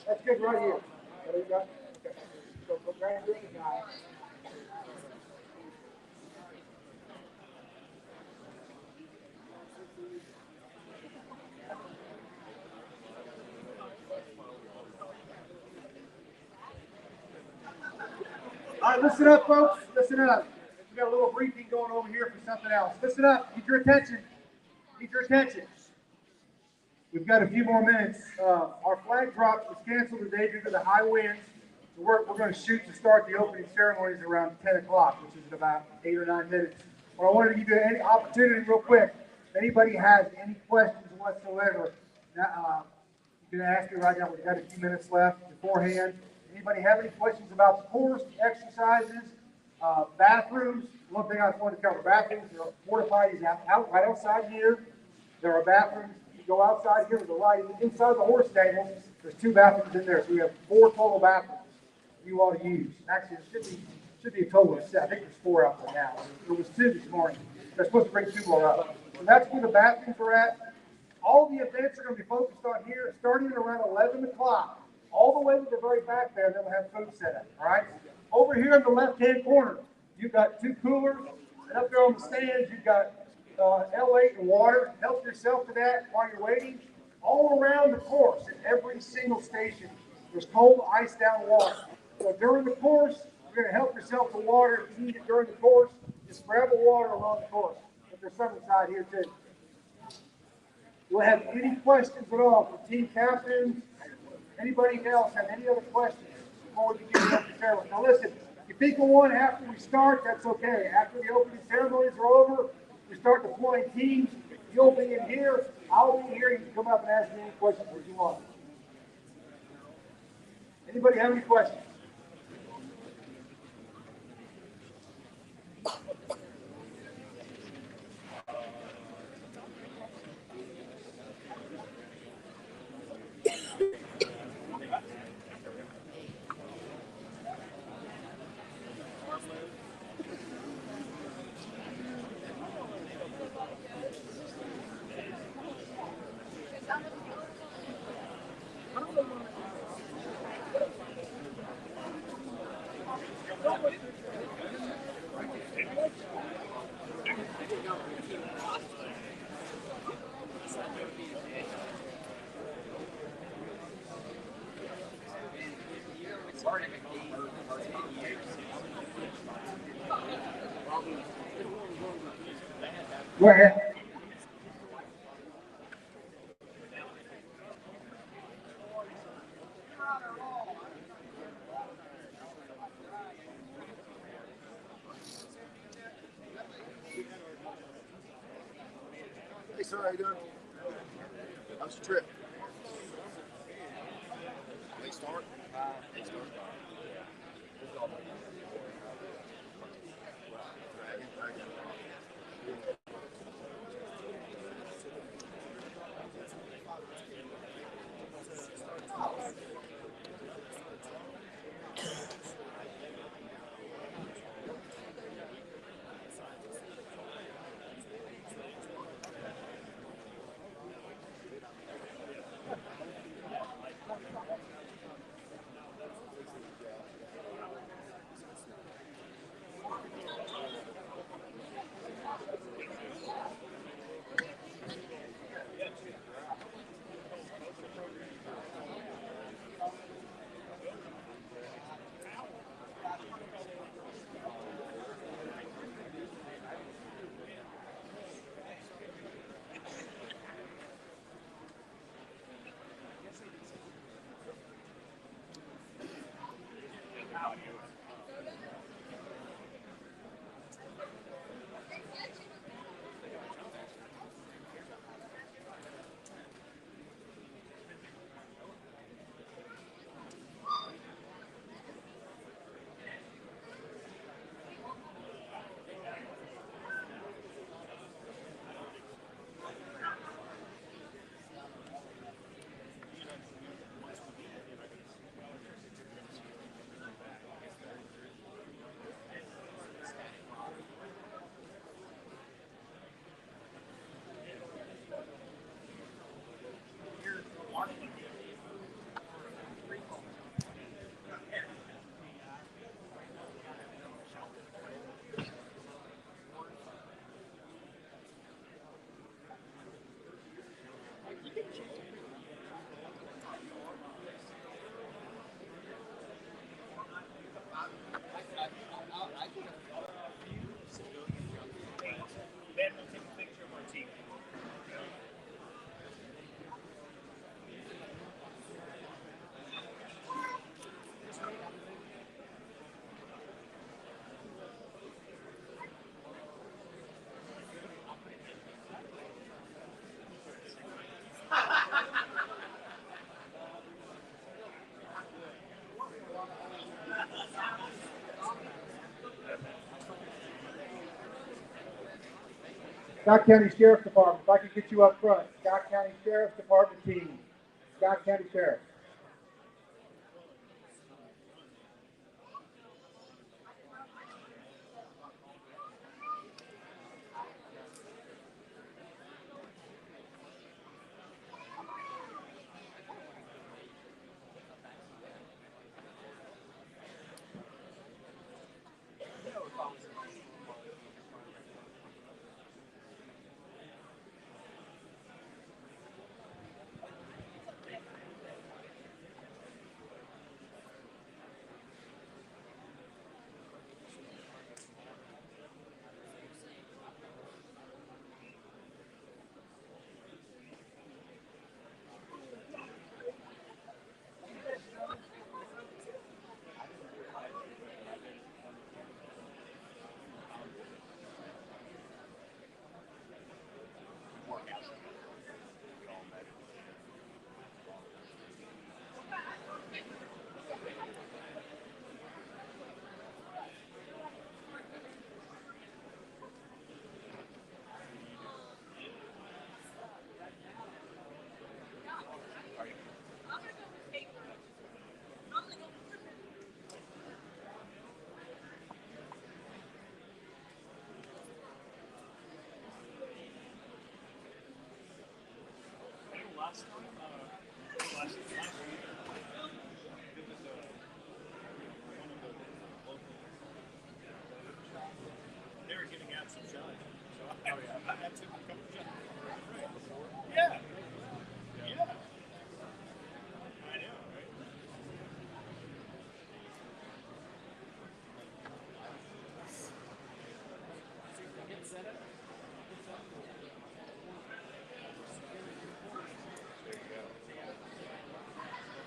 C: That's good right here. What you got? Okay. So grab this guy. All right, listen up, folks. Listen up. We got a little briefing going over here for something else. Listen up. Need your attention. Need your attention. We've got a few more minutes. Our flag drop was canceled today due to the high winds. So we're going to shoot to start the opening ceremonies around 10 o'clock, which is in about 8 or 9 minutes. But I wanted to give you any opportunity real quick. If anybody has any questions whatsoever, you can ask me right now. We've got a few minutes left beforehand. Anybody have any questions about the course, the exercises, bathrooms? One thing I wanted to cover, bathrooms, there are porta potties out right outside here. There are bathrooms. You go outside here to the right, inside the horse stable, there's 2 bathrooms in there. So we have 4 total bathrooms you ought to use. Actually, it should be a total of 7. I think there's 4 out there now. There was 2 this morning. They're supposed to bring 2 more up. So that's where the bathrooms are at. All the events are going to be focused on here, starting at around 11 o'clock. All the way to the very back there, they'll have food set up, all right? Over here in the left-hand corner, you've got 2 coolers, and up there on the stands, you've got L8 and water. Help yourself to that while you're waiting. All around the course, at every single station, there's cold, iced down water. So during the course, you're going to help yourself to water. If you need it during the course, just grab the water along the course. But there's some inside here, too. Do I have any questions at all for team captains? Anybody else have any other questions before we begin the opening ceremony? Now listen, if you think of one after we start, that's okay. After the opening ceremonies are over, we start deploying teams. You'll be in here. I'll be here. You can come up and ask me any questions that you want. Anybody have any questions? Go ahead.
A: Hey, sir, how you doing? How's your trip? Late start? Late start.
C: Scott County Sheriff's Department, if I could get you up front. Scott County Sheriff's Department team. Scott County Sheriff.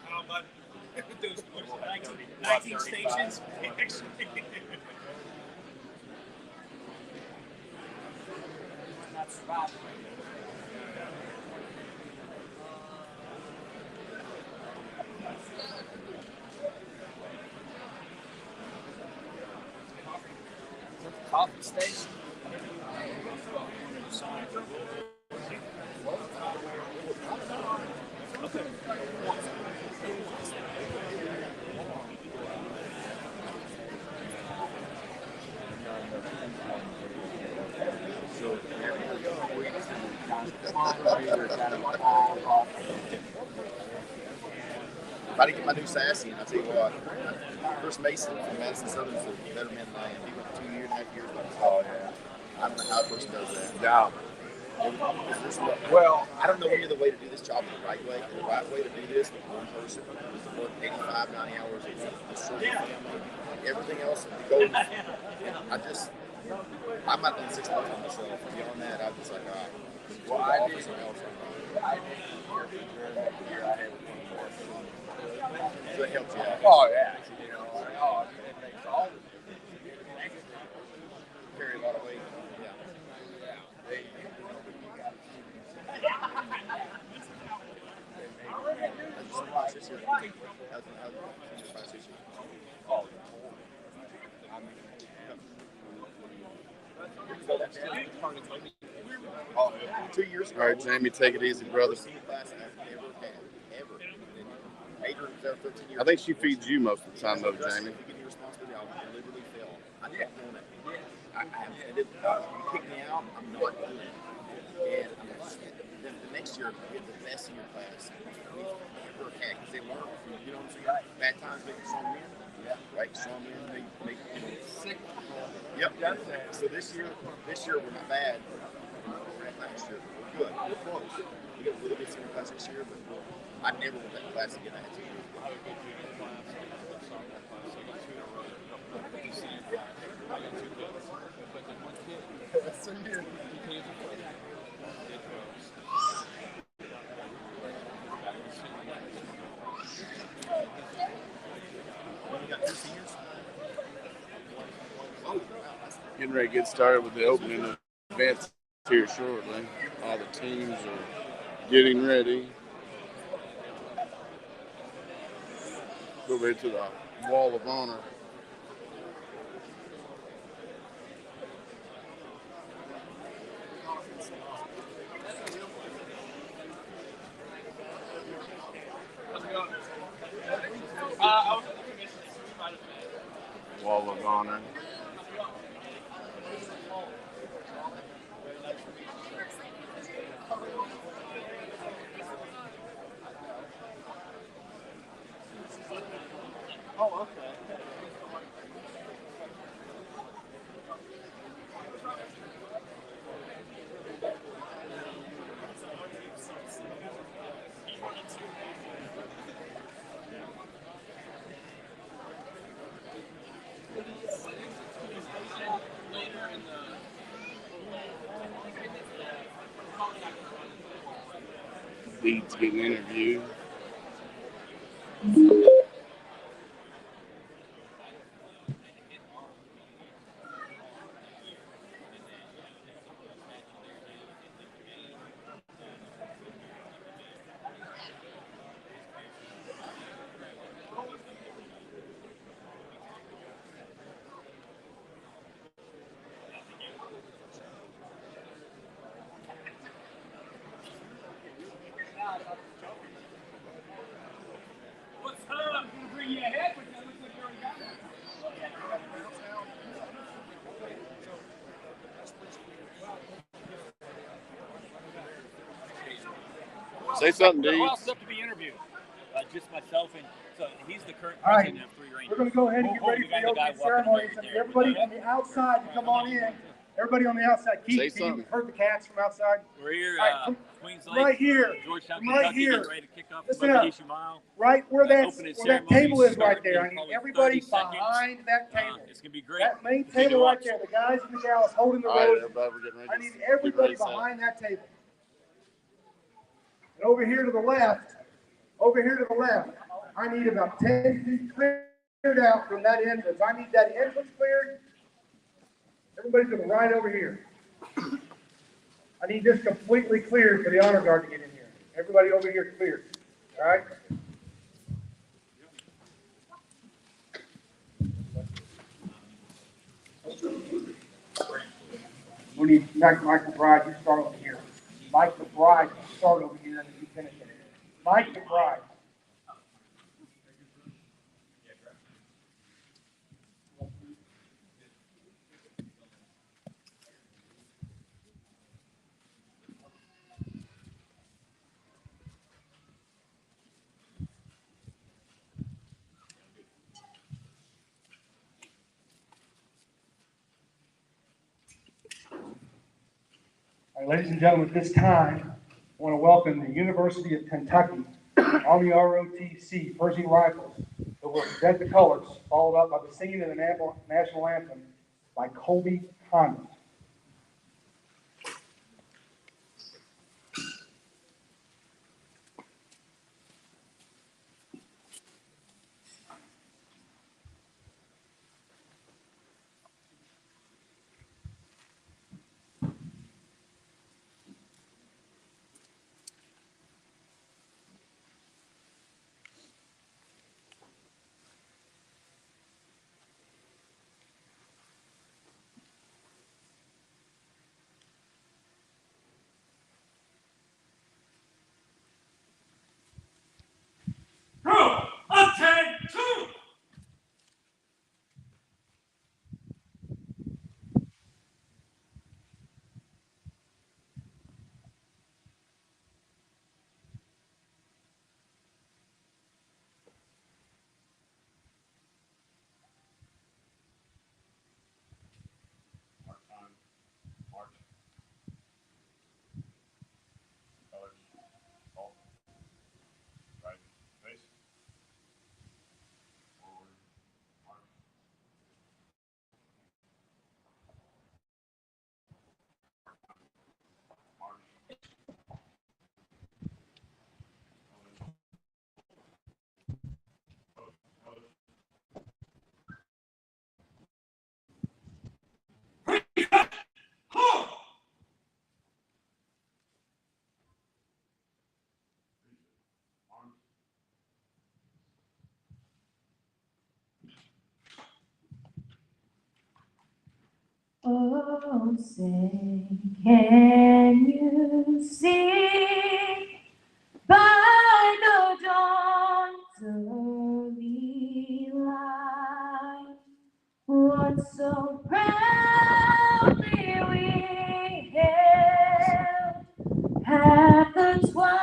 B: How about those 19 stations?
F: Not surviving. Coffee station.
A: If I didn't get my new sassy, and I tell you what, Chris Mason from Madison Southern's a better man than I am. He went 2.5 years. Oh yeah. I don't know how a person does that.
F: Yeah.
A: Well, I don't know any other way to do this job the right way. The right way to do this with one person is to work 85, 90 hours a week, to serve your family, everything else. The goal is, I might have done 6 months on myself. Beyond that, I'm just like, all right.
F: Well, I did. I did. Year I had one more.
A: So it helps you out.
F: Oh yeah. You know, oh, it makes all the difference.
A: Carry a lot of weight. Yeah.
F: They,
A: How's this year? How's this year?
F: oh,
A: Oh, 2 years ago. All right, Jamie, take it easy, brother. I think she feeds you most of the time, though, Jamie. You pick me out, I'm not doing it. And the next year, we get the best in your class we've ever had, because they learn from, you know what I'm saying? Bad times make strong men. Yeah. Right? Strong men make sick. Yep. So this year we're not bad. Last year we're good. We're close. We got a really good senior class this year, but I never want that class again. I had 2 years ago. So you got 2 seniors? Getting ready to get started with the opening of events here shortly. All the teams are getting ready. Go over to the Wall of Honor. Wall of Honor.
F: oh, okay.
A: Beats getting interviewed.
D: What's up? I'm gonna bring you ahead, but that looks like you already got it.
A: Say something,
D: Who
A: dude.
D: else is up to be interviewed? Just myself, and so he's the current
C: All right.
D: president of Free Range.
C: We're going to go ahead and get ready for the opening ceremony. So everybody on the outside to come on in Everybody on the outside,
A: Say
C: Keith, can you
A: something.
C: hurt the cats from outside?
B: We're here,
C: All right, from
B: Queenslake,
C: right here,
B: Georgetown,
C: from right
B: Kentucky,
C: here.
B: getting ready to kick off the
C: Listen up.
B: Mogadishu Mile.
C: Right where that
B: Opening
C: table is right
B: ceremony
C: there. I
B: starting
C: need
B: in
C: everybody
B: 30 seconds.
C: behind that table.
B: It's going to be great.
C: That main
B: Continue
C: table
B: to
C: right
B: watch.
C: there, the guys and the gals holding the
A: All right,
C: roses.
A: everybody, we're getting ready.
C: I need
A: Get
C: everybody
A: ready, set.
C: behind that table. And over here to the left, I need about 10 feet cleared out from that entrance. I need that entrance cleared. Everybody's going right over here. I need this completely cleared for the honor guard to get in here. Everybody over here cleared. All right? We need Mike McBride, you start over here. Mike McBride, you start over here and you finish it. Mike McBride. All right, ladies and gentlemen, at this time, I want to welcome the University of Kentucky Army ROTC Pershing Rifles, who will present the colors, followed up by the singing of the national anthem by Colby Condon.
D: Go! Attention!
A: Mark time. March. Colors. Halt. Right. Face. Forward. March. March.
G: Oh, say, can you see by the dawn's early light what so proudly we hailed at the twilight's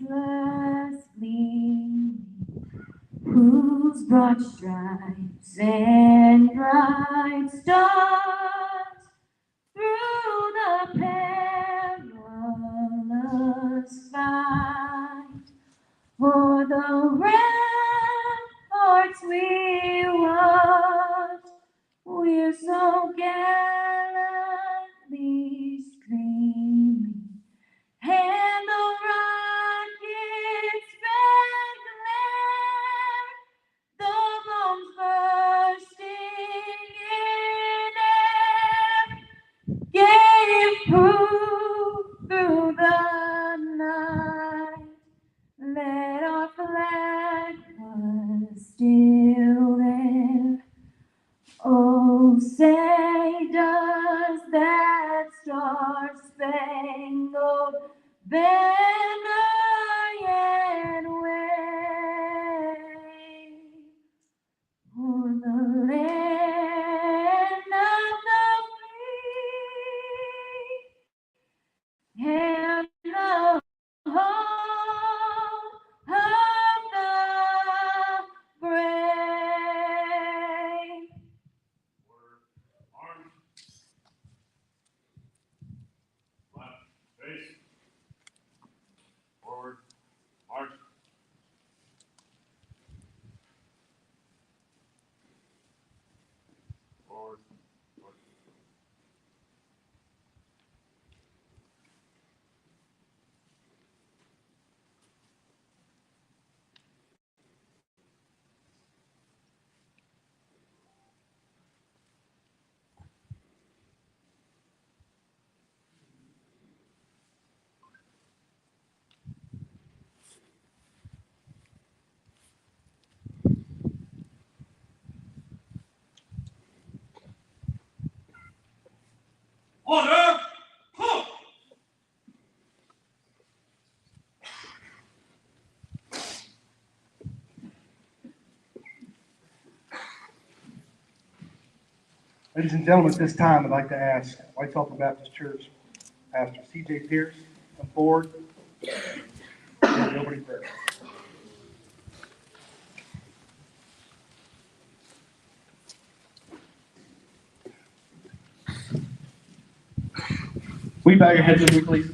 G: last gleam? Whose broad stripes and bright stars through the perilous fight for the ramparts we watch, we're so gallantly streaming. And the rocket's red glare, the bombs bursting in air, gave proof through the night that our flag was still there. Oh, say does that star-spangled banner yet wave o'er the land of the free
D: Order! Halt!
C: Ladies and gentlemen, at this time, I'd like to ask White Sulphur Baptist Church Pastor C.J. Pierce to come forward for the opening prayer. Will you bow your heads with me, please?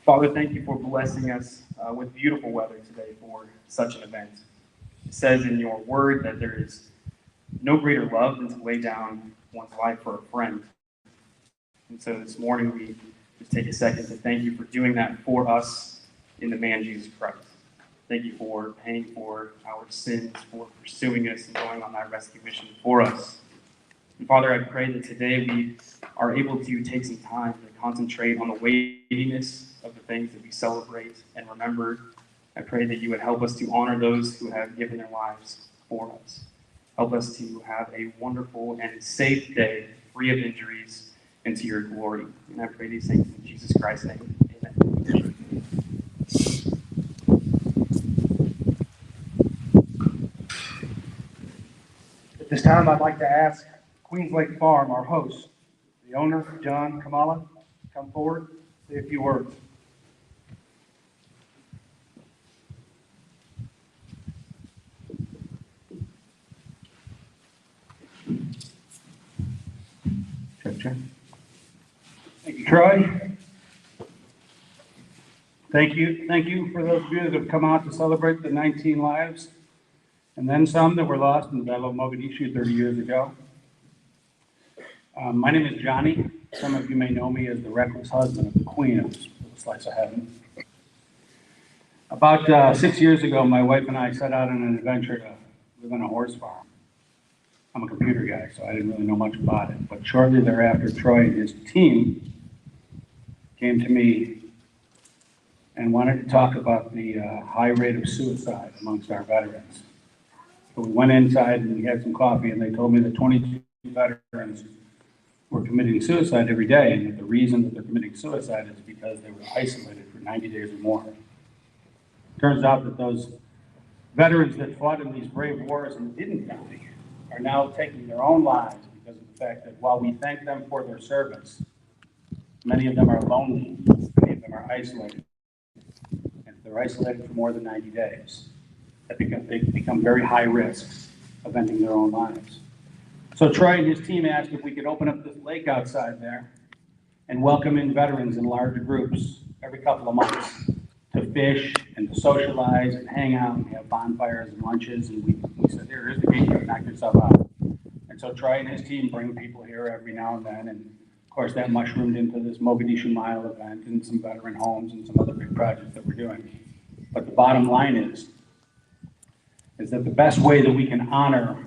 C: Father, thank you for blessing us with beautiful weather today for such an event. It says in your word that there is no greater love than to lay down one's life for a friend. And so this morning we just take a second to thank you for doing that for us in the man Jesus Christ. Thank you for paying for our sins, for pursuing us and going on that rescue mission for us. And Father, I pray that today we are able to take some time to concentrate on the weightiness of the things that we celebrate and remember. I pray that you would help us to honor those who have given their lives for us. Help us to have a wonderful and safe day, free of injuries, and to your glory. And I pray these things in Jesus Christ's name. Amen. At this time, I'd like to ask Queenslake Farm, our host, the owner, John Kamala, to come forward, say a few words. Check. Thank you, Troy. Thank you for those of you that have come out to celebrate the 19 lives and then some that were lost in the Battle of Mogadishu 30 years ago. My name is Johnny. Some of you may know me as the reckless husband of the Queen of this little slice of heaven. About 6 years ago, my wife and I set out on an adventure to live on a horse farm. I'm a computer guy, so I didn't really know much about it. But shortly thereafter, Troy and his team came to me and wanted to talk about the high rate of suicide amongst our veterans. So we went inside and we had some coffee, and they told me that 22 veterans were committing suicide every day, and that the reason that they're committing suicide is because they were isolated for 90 days or more. Turns out that those veterans that fought in these brave wars and didn't die are now taking their own lives because of the fact that while we thank them for their service, many of them are lonely, many of them are isolated. And if they're isolated for more than 90 days, they become very high risks of ending their own lives. So Troy and his team asked if we could open up this lake outside there and welcome in veterans in larger groups every couple of months to fish and to socialize and hang out and have bonfires and lunches. And we said, here's the gate, knock yourself out. And so Troy and his team bring people here every now and then. And of course that mushroomed into this Mogadishu Mile event and some veteran homes and some other big projects that we're doing. But the bottom line is that the best way that we can honor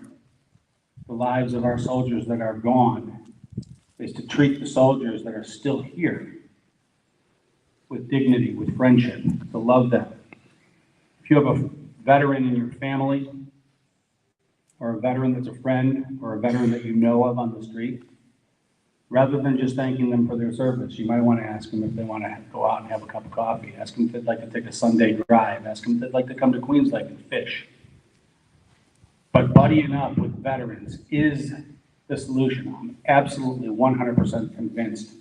C: the lives of our soldiers that are gone is to treat the soldiers that are still here with dignity, with friendship, to love them. If you have a veteran in your family, or a veteran that's a friend, or a veteran that you know of on the street, rather than just thanking them for their service, you might want to ask them if they want to go out and have a cup of coffee, ask them if they'd like to take a Sunday drive, ask them if they'd like to come to Queenslake and fish. But buddying up with veterans is the solution. I'm absolutely 100% convinced.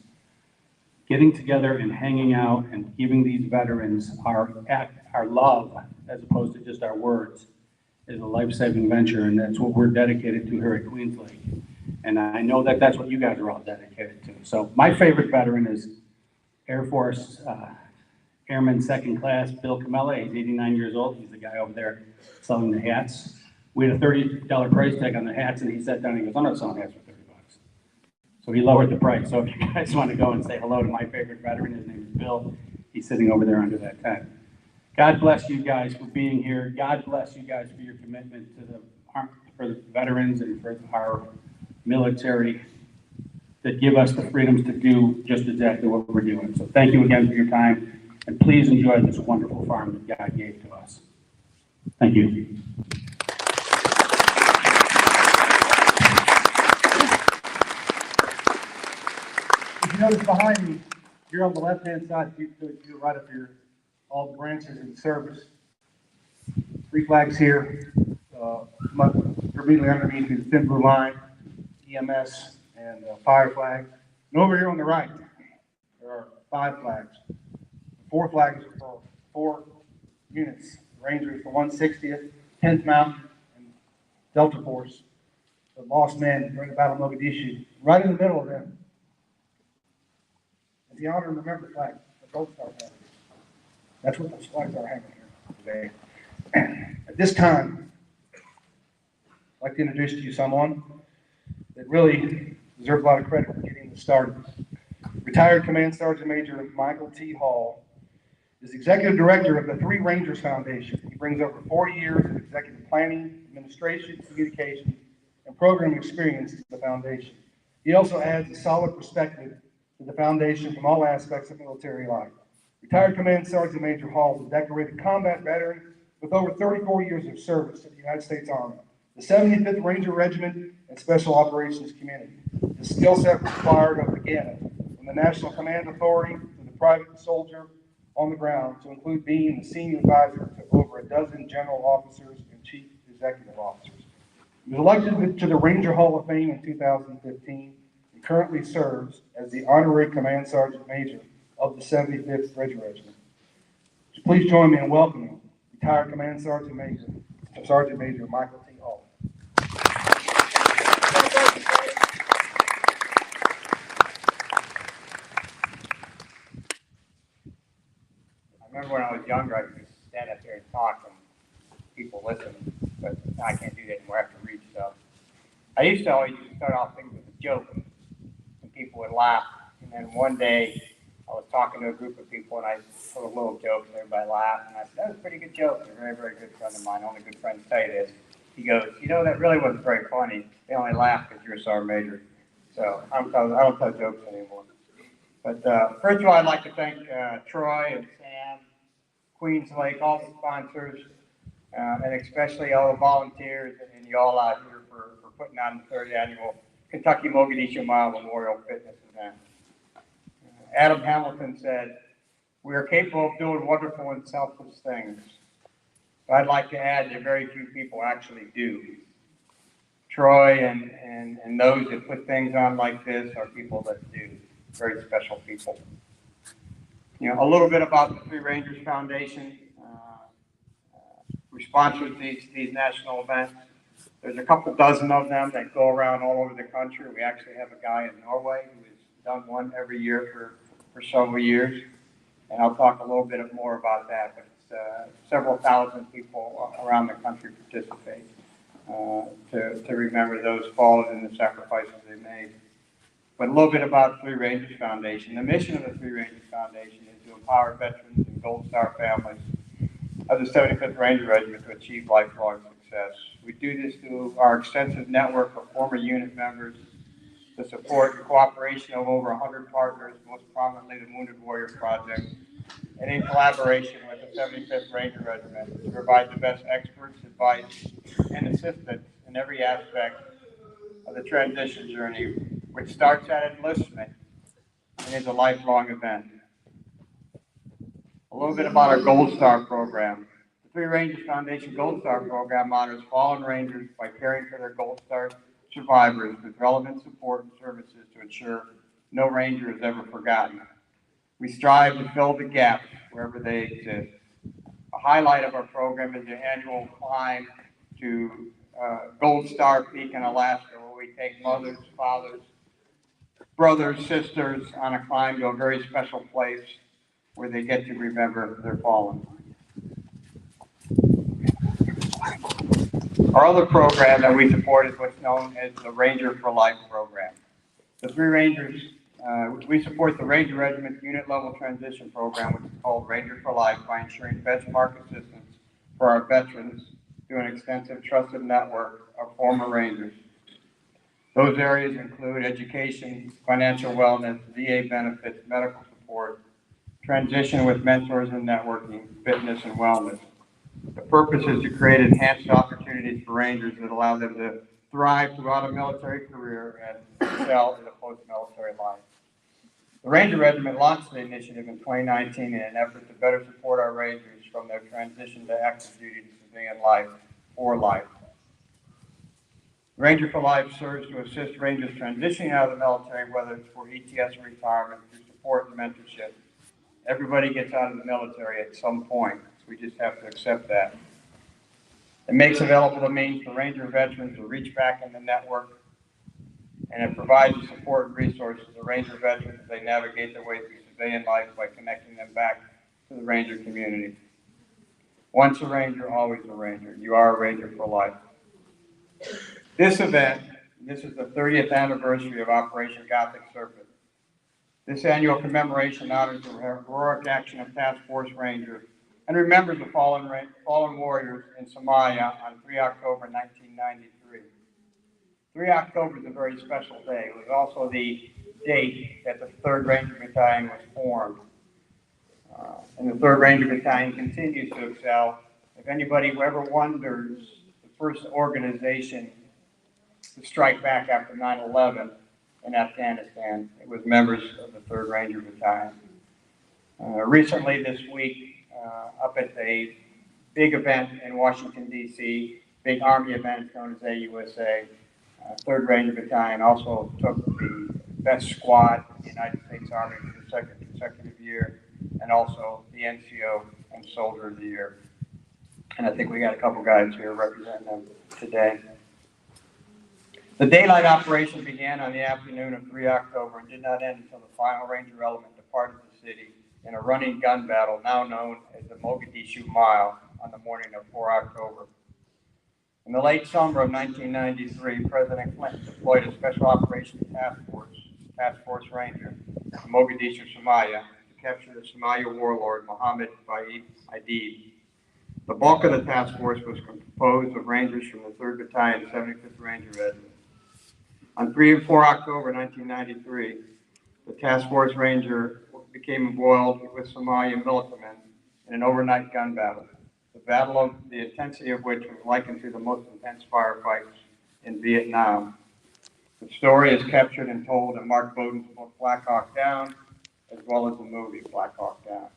C: Getting together and hanging out and giving these veterans our love, as opposed to just our words, is a life-saving venture, and that's what we're dedicated to here at Queenslake. And I know that that's what you guys are all dedicated to. So my favorite veteran is Air Force Airman Second Class Bill Camella. He's 89 years old. He's the guy over there selling the hats. We had a $30 price tag on the hats, and he sat down and he goes, I'm not selling hats for $30. So he lowered the price. So if you guys want to go and say hello to my favorite veteran, his name is Bill. He's sitting over there under that tent. God bless you guys for being here. God bless you guys for your commitment to for the veterans and for our military that give us the freedoms to do just exactly what we're doing. So thank you again for your time, and please enjoy this wonderful farm that God gave to us. Thank you. You notice behind me, here on the left-hand side, if you're right up here, all the branches in service. 3 flags here, immediately underneath is thin blue line, EMS, and fire flag. And over here on the right, there are 5 flags. 4 flags are for 4 units. Rangers for 160th, 10th Mountain, and Delta Force. The lost men during the Battle of Mogadishu. Right in the middle of them is the Honor and Remember flag, the Gold Star flag. That's what those flags are having here today. At this time, I'd like to introduce to you someone that really deserves a lot of credit for getting this started. Retired Command Sergeant Major Michael T. Hall is executive director of the Three Rangers Foundation. He brings over 40 years of executive planning, administration, communications, and program experience to the foundation. He also adds a solid perspective to the foundation from all aspects of military life. Retired Command Sergeant Major Hall is a decorated combat veteran with over 34 years of service to the United States Army, the 75th Ranger Regiment, and Special Operations Community. His skill set was acquired again from the National Command Authority to the private soldier on the ground, to include being the senior advisor to over a dozen general officers and chief executive officers. He was elected to the Ranger Hall of Fame in 2015 and currently serves as the honorary Command Sergeant Major of the 75th Ranger Regiment. So please join me in welcoming retired Command Sergeant Major Michael T. Hall.
H: I remember when I was younger, I could stand up there and talk and people listen, but now I can't do that anymore. I have to read stuff. I used to always start off things with a joke, and people would laugh. And then one day, I was talking to a group of people, and I told a little joke, and everybody laughed. And I said, "That was a pretty good joke." And a very, very good friend of mine, only good friends tell you this. He goes, "You know, that really wasn't very funny. They only laughed because you're a sergeant major." So I don't tell jokes anymore. But first of all, I'd like to thank Troy and Sam, Queenslake, all the sponsors, and especially all the volunteers and you all out here for putting on the 3rd annual Kentucky Mogadishu Mile Memorial Fitness event. Adam Hamilton said, "We are capable of doing wonderful and selfless things." But I'd like to add that very few people actually do. Troy and those that put things on like this are people that do. Very special people. You know, a little bit about the Three Rangers Foundation. We sponsor these national events. There's a couple dozen of them that go around all over the country. We actually have a guy in Norway who has done one every year for several years. And I'll talk a little bit more about that, but it's several thousand people around the country participate to remember those fallen and the sacrifices they made. But a little bit about Three Rangers Foundation. The mission of the Three Rangers Foundation is to empower veterans and Gold Star families of the 75th Ranger Regiment to achieve lifelong success. We do this through our extensive network of former unit members, the support and cooperation of over 100 partners, most prominently the Wounded Warrior Project, and in collaboration with the 75th Ranger Regiment to provide the best experts, advice, and assistance in every aspect of the transition journey, which starts at enlistment and is a lifelong event. A little bit about our Gold Star program. The Three Rangers Foundation Gold Star program honors fallen Rangers by caring for their Gold Star survivors with relevant support and services to ensure no Ranger is ever forgotten. We strive to fill the gaps wherever they exist. A highlight of our program is the annual climb to Gold Star Peak in Alaska, where we take mothers, fathers, brothers, sisters on a climb to a very special place where they get to remember their fallen. Our other program that we support is what's known as the Ranger for Life program. The Three Rangers, we support the Ranger Regiment's unit level transition program, which is called Ranger for Life, by ensuring benchmark assistance for our veterans through an extensive trusted network of former Rangers. Those areas include education, financial wellness, VA benefits, medical support, transition with mentors and networking, fitness and wellness. The purpose is to create enhanced opportunities for Rangers that allow them to thrive throughout a military career and excel in a post-military life. The Ranger Regiment launched the initiative in 2019 in an effort to better support our Rangers from their transition to active duty to civilian life for life. Ranger for Life serves to assist Rangers transitioning out of the military, whether it's for ETS or retirement, through support and mentorship. Everybody gets out of the military at some point, so we just have to accept that. It makes available a means for Ranger veterans to reach back in the network, and it provides the support and resources to Ranger veterans as they navigate their way through civilian life by connecting them back to the Ranger community. Once a Ranger, always a Ranger. You are a Ranger for life. This event, this is the 30th anniversary of Operation Gothic Serpent. This annual commemoration honors the heroic action of Task Force Ranger and remembers the fallen warriors in Somalia on 3 October 1993. 3 October is a very special day. It was also the date that the 3rd Ranger Battalion was formed. And the 3rd Ranger Battalion continues to excel. If anybody ever wonders, the first organization to strike back after 9/11 in Afghanistan, it was members of the 3rd Ranger Battalion. Recently this week, up at a big event in Washington, D.C., big Army event known as AUSA, 3rd Ranger Battalion also took the best squad in the United States Army for the 2nd consecutive year, and also the NCO and Soldier of the Year. And I think we got a couple guys here representing them today. The daylight operation began on the afternoon of 3 October and did not end until the final Ranger element departed the city in a running gun battle now known as the Mogadishu Mile on the morning of 4 October. In the late summer of 1993, President Clinton deployed a Special Operations Task Force Ranger to Mogadishu, Somalia, to capture the Somalia warlord Mohammed Aidid. The bulk of the task force was composed of Rangers from the 3rd Battalion, 75th Ranger Regiment. On 3 and 4 October 1993, the Task Force Ranger became embroiled with Somalian militiamen in an overnight gun battle. The intensity of which was likened to the most intense firefights in Vietnam. The story is captured and told in Mark Bowden's book Black Hawk Down, as well as the movie Black Hawk Down.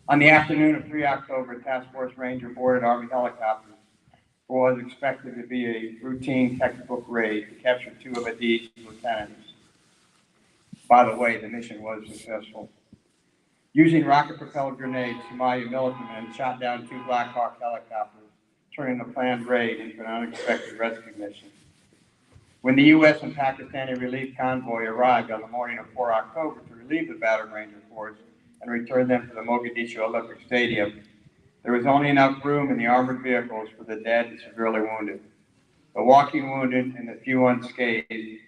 H: On the afternoon of 3 October, Task Force Ranger boarded Army helicopters for what was expected to be a routine textbook raid to capture 2 of Aidid's lieutenants. By the way, the mission was successful. Using rocket-propelled grenades, Somali militiamen shot down 2 Black Hawk helicopters, turning the planned raid into an unexpected rescue mission. When the U.S. and Pakistani relief convoy arrived on the morning of 4 October to relieve the battered Ranger force and return them to the Mogadishu Olympic Stadium, there was only enough room in the armored vehicles for the dead and severely wounded. The walking wounded and the few unscathed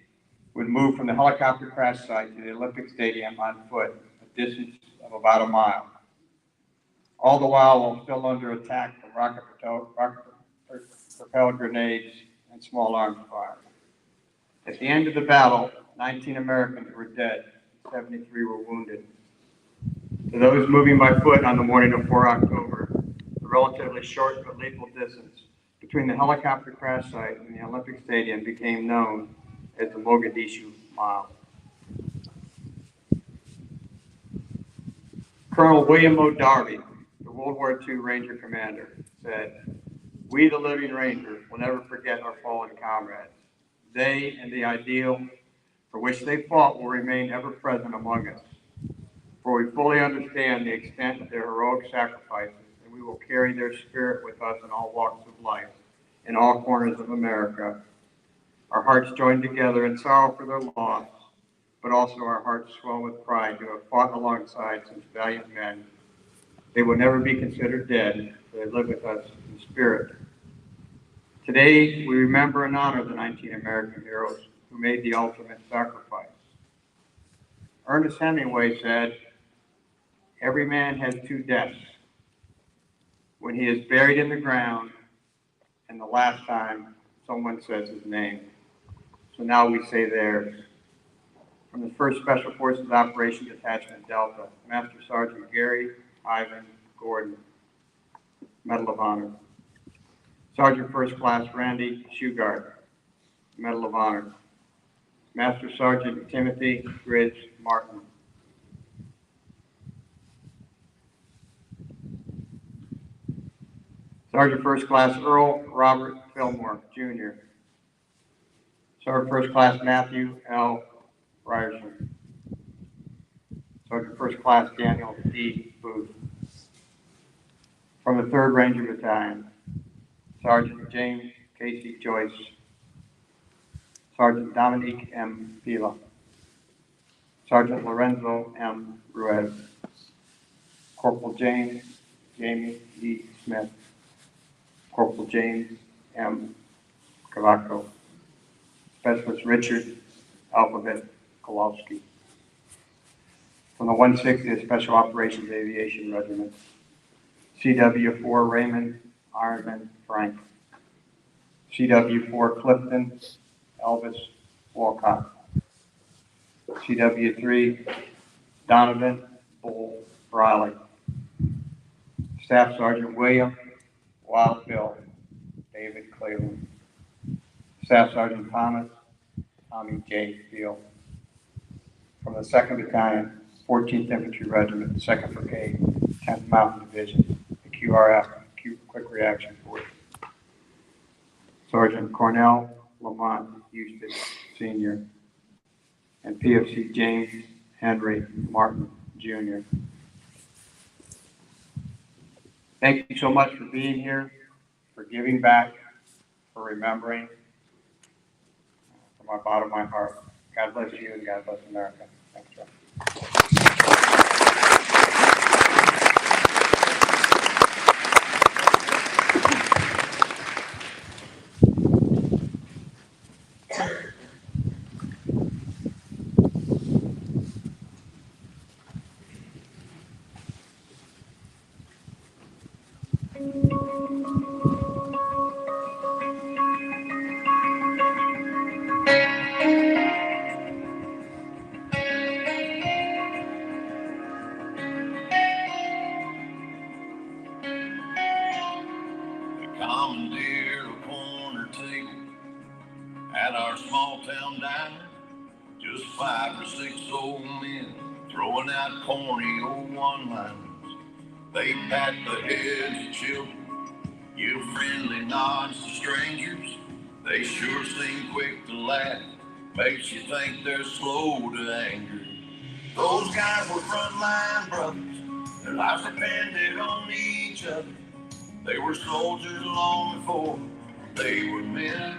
H: would move from the helicopter crash site to the Olympic Stadium on foot, a distance of about a mile. All the while still under attack from rocket-propelled grenades and small arms fire. At the end of the battle, 19 Americans were dead, 73 were wounded. To those moving by foot on the morning of 4 October, the relatively short but lethal distance between the helicopter crash site and the Olympic Stadium became known as the Mogadishu Mile. Colonel William O. Darby, the World War II Ranger commander, said, "We, the living Rangers, will never forget our fallen comrades. They and the ideal for which they fought will remain ever present among us. For we fully understand the extent of their heroic sacrifices, and we will carry their spirit with us in all walks of life, in all corners of America. Our hearts join together in sorrow for their loss, but also our hearts swell with pride to have fought alongside such valiant men. They will never be considered dead, for they live with us in spirit." Today, we remember and honor the 19 American heroes who made the ultimate sacrifice. Ernest Hemingway said, "Every man has 2 deaths. When he is buried in the ground, and the last time someone says his name." So now we say theirs. From the 1st Special Forces Operations Detachment Delta, Master Sergeant Gary Ivan Gordon, Medal of Honor. Sergeant First Class Randy Shugart, Medal of Honor. Master Sergeant Timothy Ridge Martin. Sergeant First Class Earl Robert Fillmore, Jr. Sergeant First Class Matthew L. Ryerson. Sergeant First Class Daniel D. Booth. From the 3rd Ranger Battalion, Sergeant James Casey Joyce. Sergeant Dominique M. Pila. Sergeant Lorenzo M. Ruiz. Corporal James Jamie E. Smith. Corporal James M. Cavaco. Specialist Richard Alphabet Kowalski. From the 160th Special Operations Aviation Regiment, CW4 Raymond Ironman Frank. CW4 Clifton Elvis Walcott. CW3 Donovan Bull Riley. Staff Sergeant William Wild Bill David Cleveland. Staff Sergeant Thomas Tommy J. Field. From the 2nd Battalion, 14th Infantry Regiment, 2nd Brigade, 10th Mountain Division, the QRF, Quick Reaction Force. Sergeant Cornell Lamont Houston, Sr., and PFC James Henry Martin, Jr. Thank you so much for being here, for giving back, for remembering. From the bottom of my heart, God bless you and God bless America. Thanks, John.
I: Commandeered a corner table at our small town diner. Just 5 or 6 old men throwing out corny old one-liners. They pat the heads of children, give friendly nods to strangers. They sure seem quick to laugh, makes you think they're slow to anger. Those guys were frontline brothers, their lives depended on each other. They were soldiers long before they were men.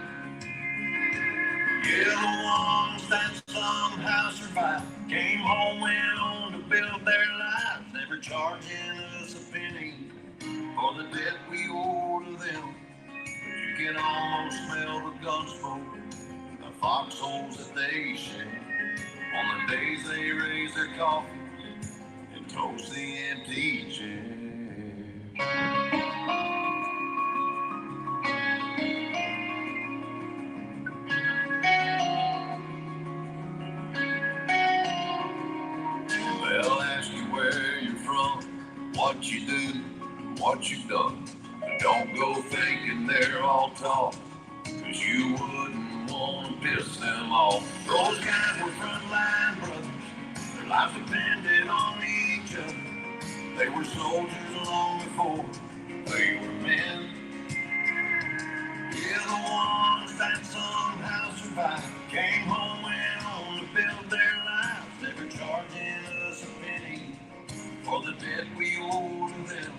I: Yeah, the ones that somehow survived came home, went on to build their lives, never charging us a penny for the debt we owe to them. But you can almost smell the gun smoke, the foxholes that they share, on the days they raise their coffins and toast the empty chair. They'll ask you where you're from, what you do, what you've done. But don't go thinking they're all talk, cause you wouldn't want to piss them off. Those guys were frontline brothers, their lives depended on each other. They were soldiers long before they were men. Yeah, the ones that somehow survived came home, went on to build their lives, never charging us a penny for the debt we owe to them.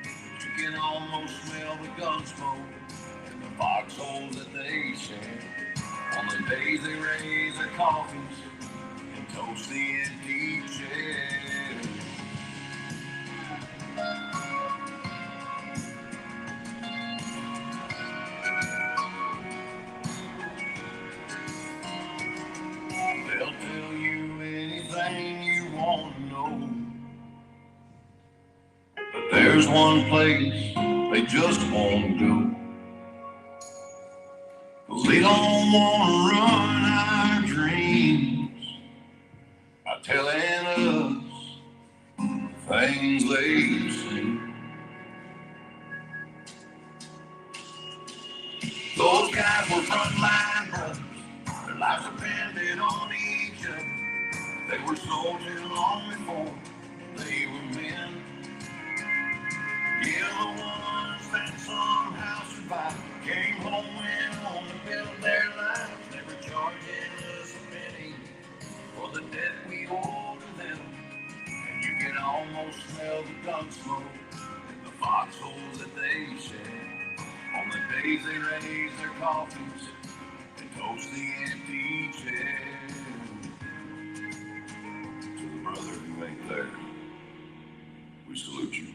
I: But you can almost smell the gun smoke and the foxholes that they share, on the days they raise their coffins and toast the empty chairs. They'll tell you anything you want to know, but there's one place they just won't go, 'cause they don't want to run our dreams by telling us things they've seen. Those guys were frontline brothers, their lives depended They were soldiers long before they were men. Yeah, the ones that somehow survived came home and home to build their lives. Never charging us a penny for the debt we owe to them. And you can almost smell the gun smoke in the foxholes that they shed. On the days they raise their coffins and toast the empty chair. To the brother who ain't there, we salute you.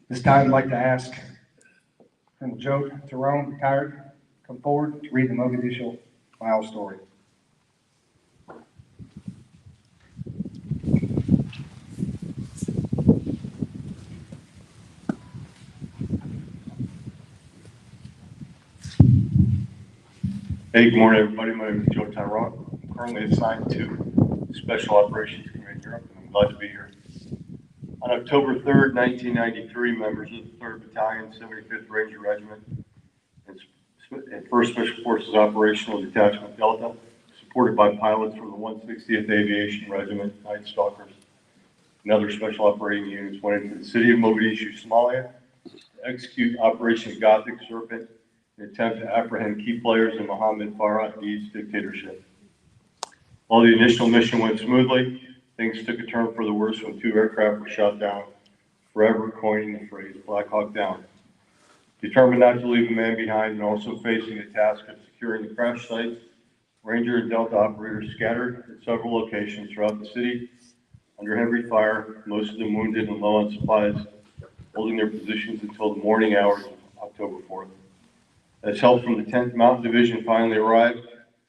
C: This time I'd like to ask Colonel Joe Tyrone, retired, come forward to read the Mogadishu Mile story.
J: Hey, good morning, everybody. My name is Joe Tyrone. I'm currently assigned to Special Operations Command Europe, and I'm glad to be here. On October 3rd, 1993, members of the 3rd Battalion, 75th Ranger Regiment, and 1st Special Forces Operational Detachment Delta, supported by pilots from the 160th Aviation Regiment, Night Stalkers, and other special operating units, went into the city of Mogadishu, Somalia, to execute Operation Gothic Serpent, an attempt to apprehend key players in Mohammed Farah Eid's dictatorship. While the initial mission went smoothly, things took a turn for the worse when 2 aircraft were shot down, forever coining the phrase Black Hawk Down. Determined not to leave a man behind and also facing the task of securing the crash sites, Ranger and Delta operators scattered at several locations throughout the city under heavy fire, most of them wounded and low on supplies, holding their positions until the morning hours of October 4th. As help from the 10th Mountain Division finally arrived,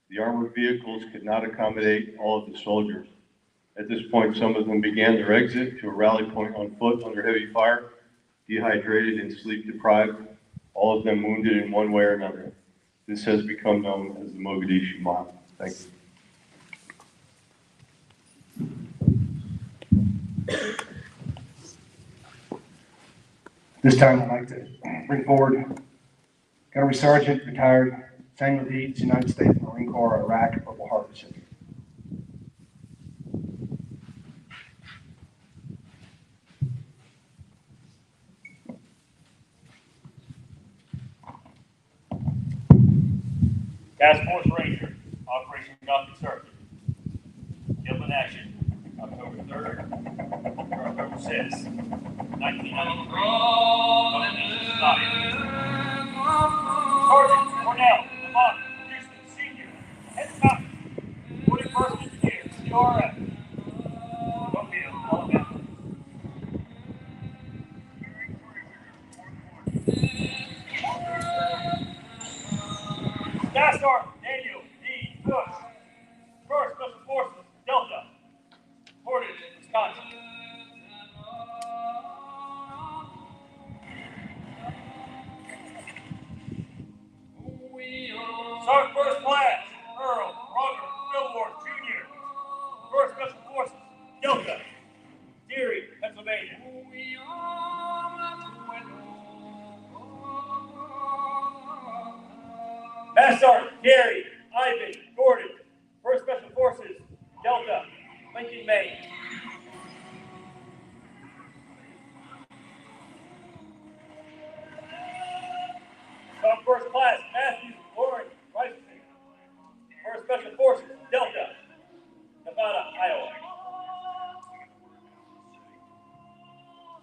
J: the armored vehicles could not accommodate all of the soldiers. At this point, some of them began their exit to a rally point on foot under heavy fire, dehydrated and sleep deprived, all of them wounded in one way or another. This has become known as the Mogadishu Mile. Thank you.
C: This time I'd like to bring forward Gunnery Sergeant, retired, Samuel Deeds, United States Marine Corps, Iraq, Purple Heart recipient.
D: Task Force Ranger, Operation Gothic Serpent. Killed in action, October 3rd, or October 6th, 1993. Sergeant Cornell, Lamont, Houston, Senior, Head Mountain, 41st Engineer, CRF, Mobile, Alabama. Staff Sergeant Daniel D. Bush, 1st Special Forces, Delta, Portage, Wisconsin. Sergeant First Class Earl Robert Billboard Jr., 1st Special Forces, Delta, Deary, Pennsylvania. Master Sergeant Gary Ivan Gordon, 1st Special Forces, Delta, Lincoln, Maine. Sergeant First Class Matthew Lawrence Riceman, 1st Special Forces, Delta, Nevada, Iowa.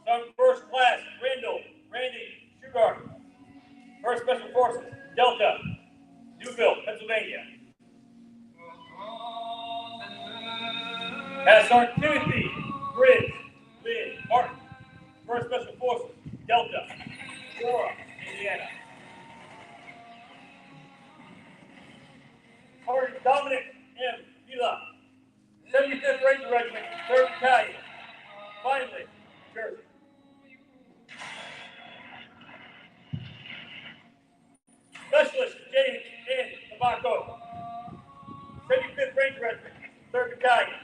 D: Sergeant First Class Randy Sugar, 1st Special Forces, Delta, Newville, Pennsylvania. Master Sergeant Timothy Bridge Lynn Martin, 1st Special Forces, Delta, Aurora, Indiana. Sergeant Dominic M. Vila, Regiment, 3rd Battalion,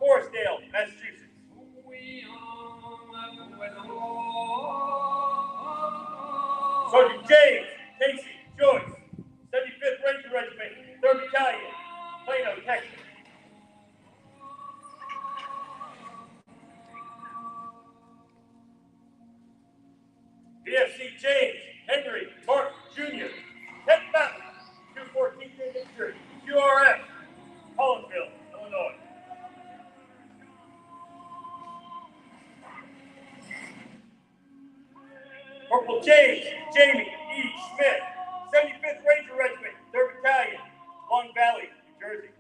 D: Forestdale, Massachusetts. Sergeant James Casey Joyce, 75th Ranger Regiment, 3rd Battalion, Plano, Texas. BFC James Henry Martin Jr., 10th Mountain, 214th Infantry, QRF, Collinsville, Illinois. Corporal James Jamie E. Smith, 75th Ranger Regiment, 3rd Battalion, Long Valley, New Jersey.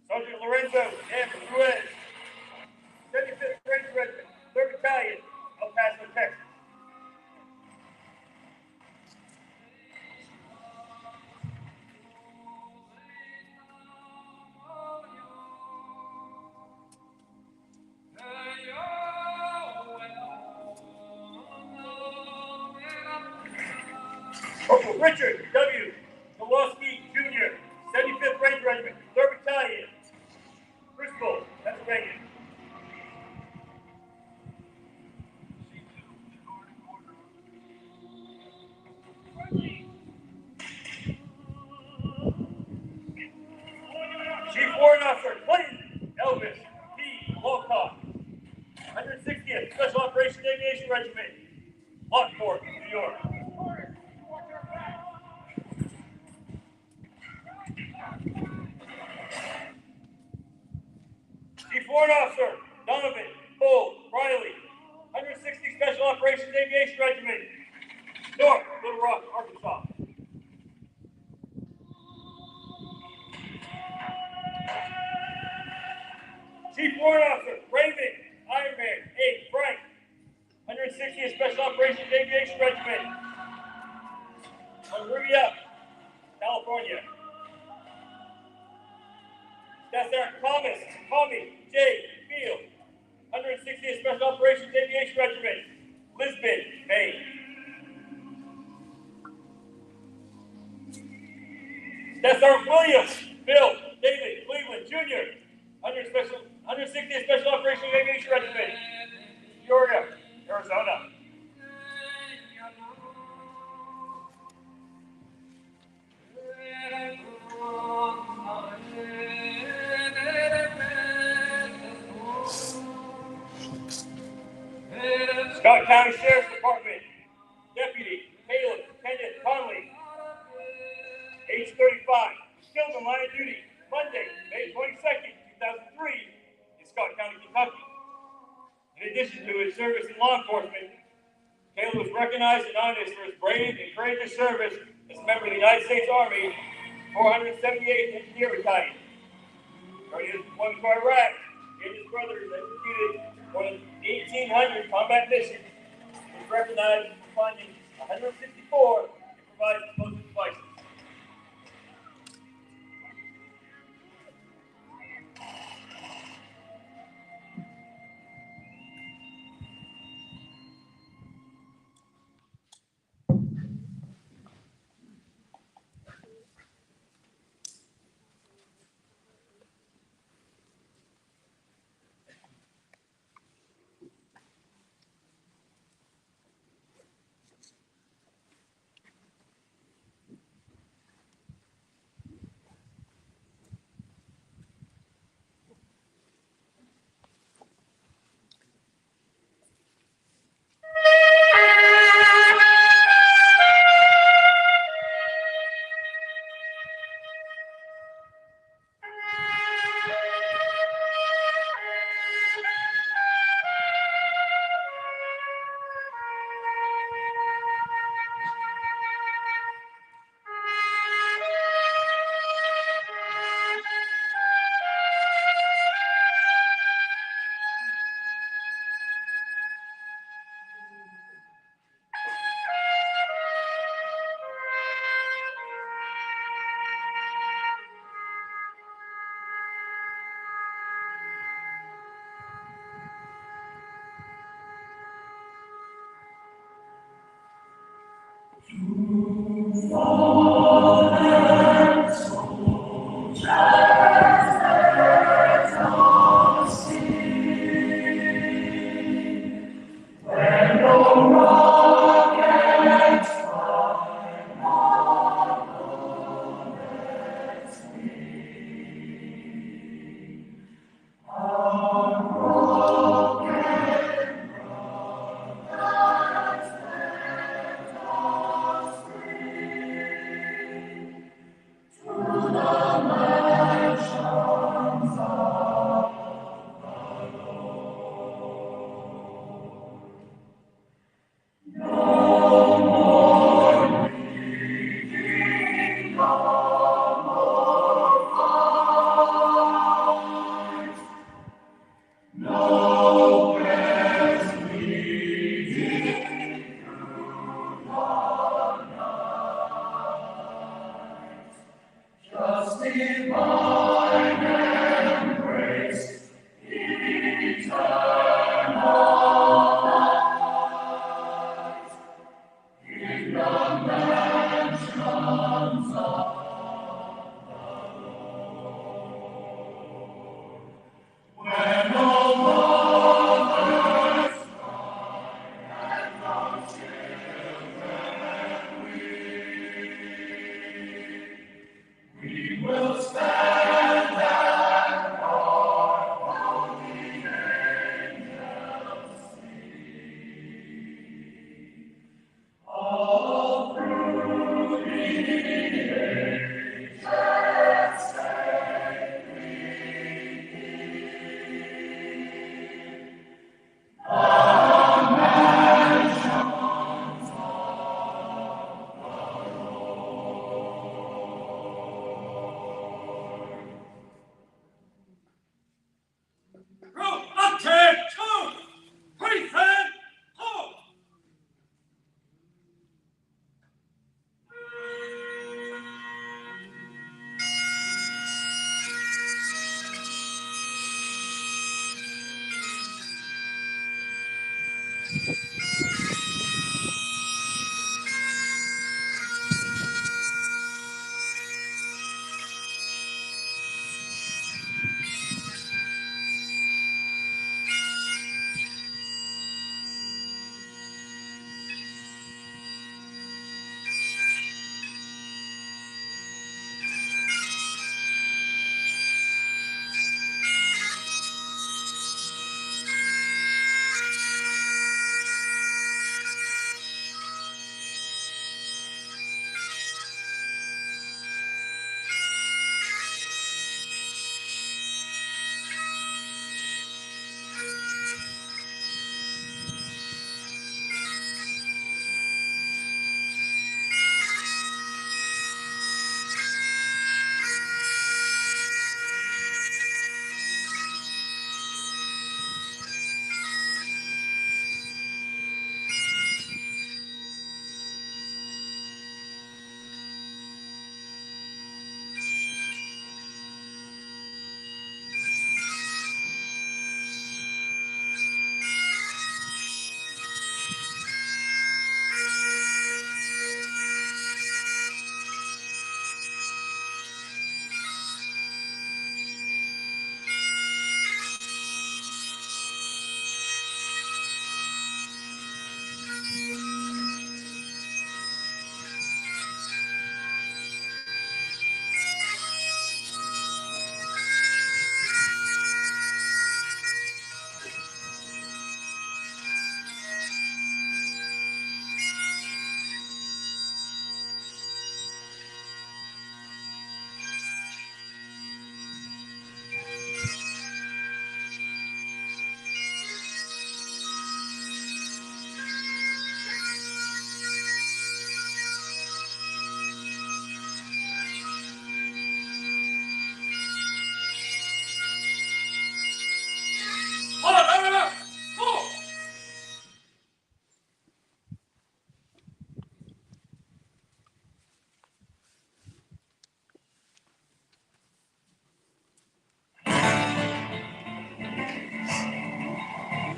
D: Sergeant Lorenzo M. Ruiz, 75th Ranger Regiment, 3rd Battalion, El Paso, Texas. Corporal Richard W. Kowalski Jr., 75th Ranger Regiment, 3rd Battalion, Bristol, Pennsylvania. Chief Warrant Officer Clinton Elvis P. Walcott, 160th Special Operations Aviation Regiment, Lockport, New York. Chief Warrant Officer Donovan Bull Riley, 160th Special Operations Aviation Regiment, North Little Rock, Arkansas. Chief Warrant Officer Raymond Ironman A. Frank, 160th Special Operations Aviation Regiment, Monrovia, California. Staff Sergeant Thomas Tommy J. Field, 160th Special Operations Aviation Regiment, Lisbon, Maine. Staff Sergeant Williams Bill David Cleveland Jr., 160th Special Operations Aviation Regiment, Peoria, Arizona. Scott County Sheriff's Department, Deputy Caleb Kenneth Conley, age 35, killed in line of duty Monday, May 22nd, 2003, in Scott County, Kentucky. In addition to his service in law enforcement, Caleb was recognized and honored for his brave and courageous service as a member of the United States Army, 478th Engineer Battalion. During his deployment to Iraq, he and his brothers executed more than 1,800 combat missions. He was recognized for finding 164 and providing explosive devices.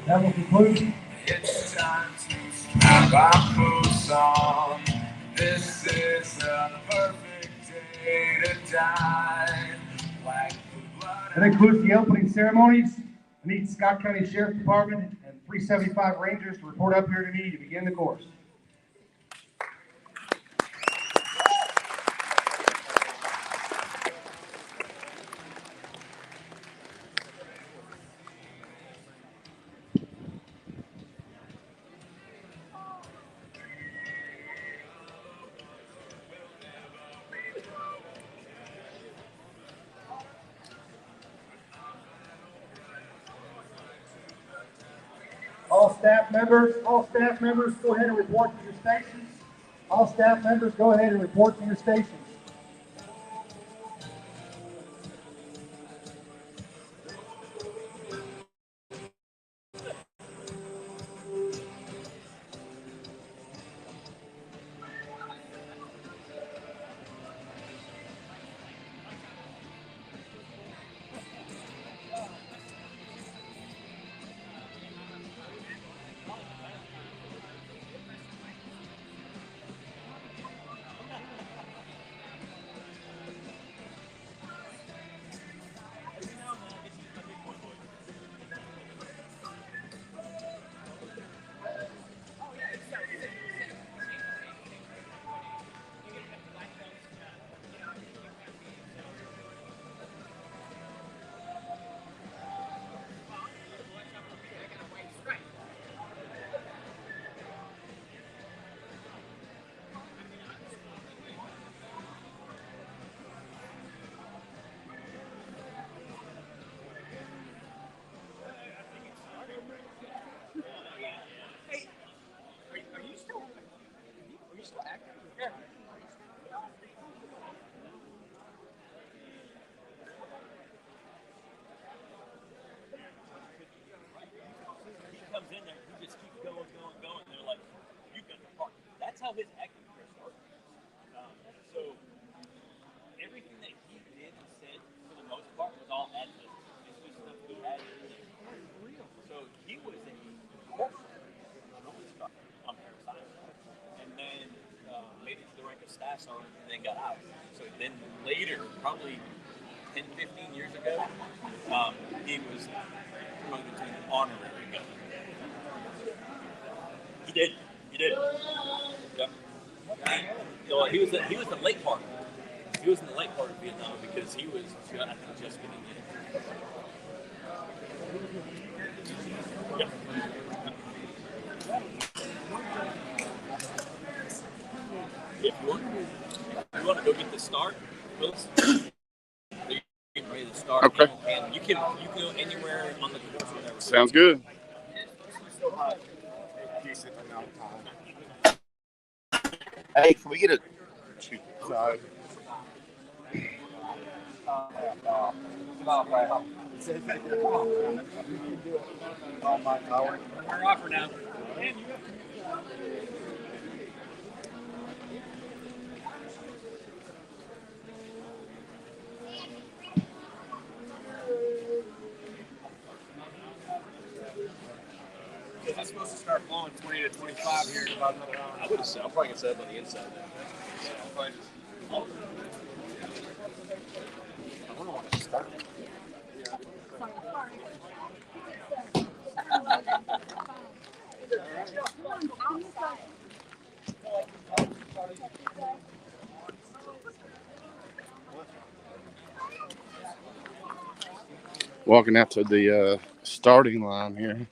K: That will conclude. It's time to strap our boots on
I: This is a perfect day to die. Like the blood.
C: That includes the opening ceremonies. I need Scott County Sheriff Department and 375 Rangers to report up here to me to begin the course. All staff members, go ahead and report to your stations. All staff members, go ahead and report to your stations.
D: Comes in there, he just keeps going. They're like, you can park. That's how his acting career started. So everything that he did and said, for the most part, was all ad lib. It's just stuff he had in there. So he was a corporate on Parasite, and then made it to the rank of staff sergeant, and then got out. So then later, probably 10, 15 years ago, he was promoted to an honorary gunner. He did. Yep. He was the late part. He was in the late part of Vietnam because he was, I think, just getting in. Yep. If you want to go get the start, Willis, they're getting ready to start.
A: Okay.
D: And you can go anywhere on the course or whatever.
A: Sounds good.
F: Hey, can we get a
A: Side.
D: We're off for now. It's supposed to start blowing 20 to 25 here in about another hour. I would have said, I'm probably going to set up on the inside then. I don't know when to start.
A: Walking out to the starting line here.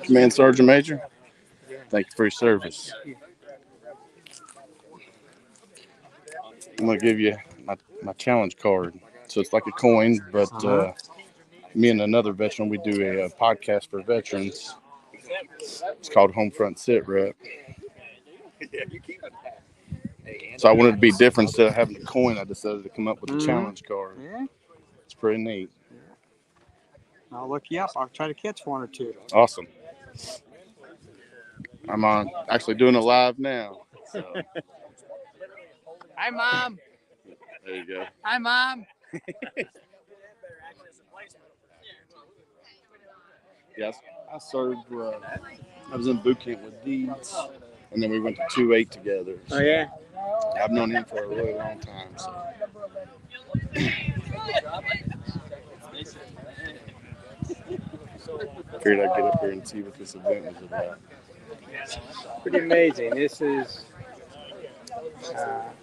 A: Command Sergeant Major, thank you for your service. I'm going to give you my challenge card. So it's like a coin, but me and another veteran, we do a podcast for veterans. It's called Homefront Sit Rep. So I wanted to be different. Instead of having a coin, I decided to come up with a challenge card.
H: Yeah.
A: It's pretty neat.
H: I'll look you up. I'll try to catch one or two.
A: Awesome. I'm actually doing it live now. So.
H: Hi, Mom.
A: There you go.
H: Hi, Mom.
A: Yes, I served. I was in boot camp with Deeds, and then we went to 2-8 together. So
H: Oh yeah.
A: I've known him for a really long time. So. Figured I'd get up here and see what this event was about.
H: Pretty amazing. This is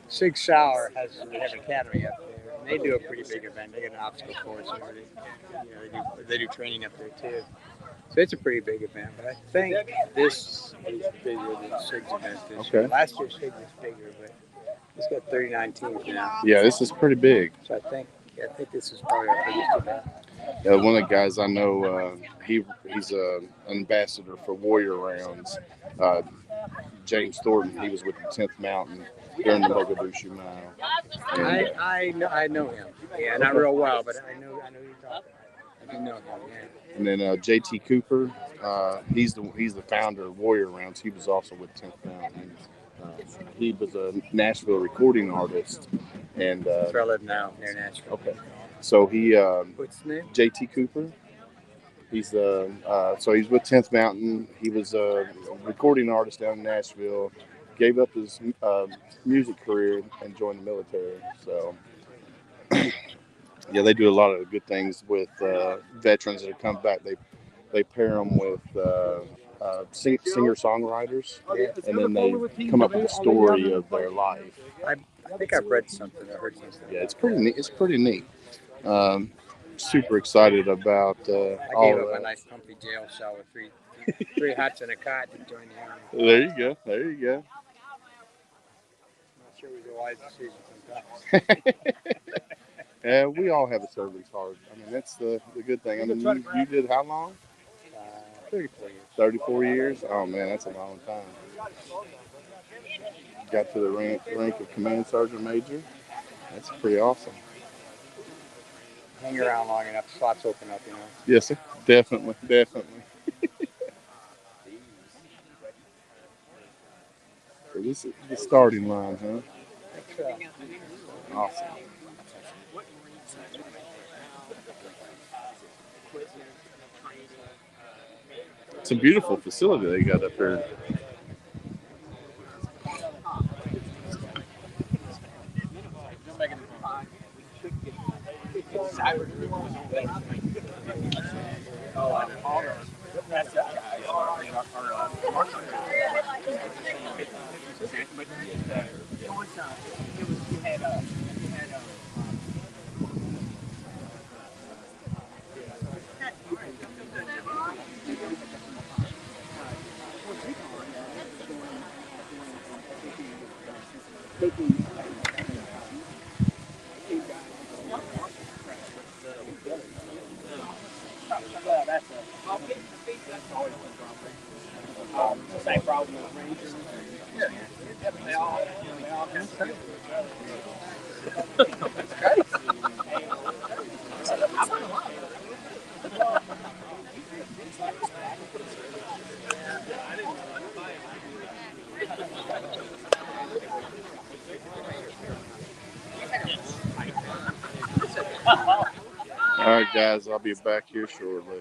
H: Sig Sauer they have an academy up there. And they do a pretty big event. They got an obstacle course and everything. They do training up there too. So it's a pretty big event. But I think this is bigger than Sig's event this year. Last year Sig was bigger, but it's got 39 teams now.
A: Yeah, this is pretty big.
H: So I think this is probably our biggest event.
A: One of the guys I know, he's an ambassador for Warrior Rounds. James Thornton, he was with the 10th Mountain during the Mogadishu Mile. And,
H: I know him. Yeah, not real well, but I know you're talking. I do know him. Yeah.
A: And then JT Cooper, he's the founder of Warrior Rounds. He was also with 10th Mountain. He was a Nashville recording artist. And
H: that's where I live now, near Nashville.
A: Okay. So he,
H: what's his name?
A: JT Cooper. He's so he's with 10th Mountain. He was a recording artist down in Nashville. Gave up his music career and joined the military. So yeah, they do a lot of good things with veterans that have come back. They pair them with singer-songwriters, and then they come up with a story of their life.
H: I think I've read something. I heard something.
A: Yeah, it's pretty neat. It's pretty neat. Super excited about
H: I gave up a nice comfy jail cell with three huts and a cot to join the army.
A: There you go. There you go.
H: I'm not sure it was a wise decision sometimes.
A: Yeah, we all have a service heart. I mean, that's the good thing. I mean, you did how long?
H: 34 years.
A: 34 years? Oh, man, that's a long time. Got to the rank of Command Sergeant Major. That's pretty awesome.
H: Hang around long enough, slots open up,
A: Yes, sir. Definitely. So this is the starting line, huh? Awesome. It's a beautiful facility they got up here.
H: Same problem with Rangers. They all
A: All right, guys, I'll be back here shortly.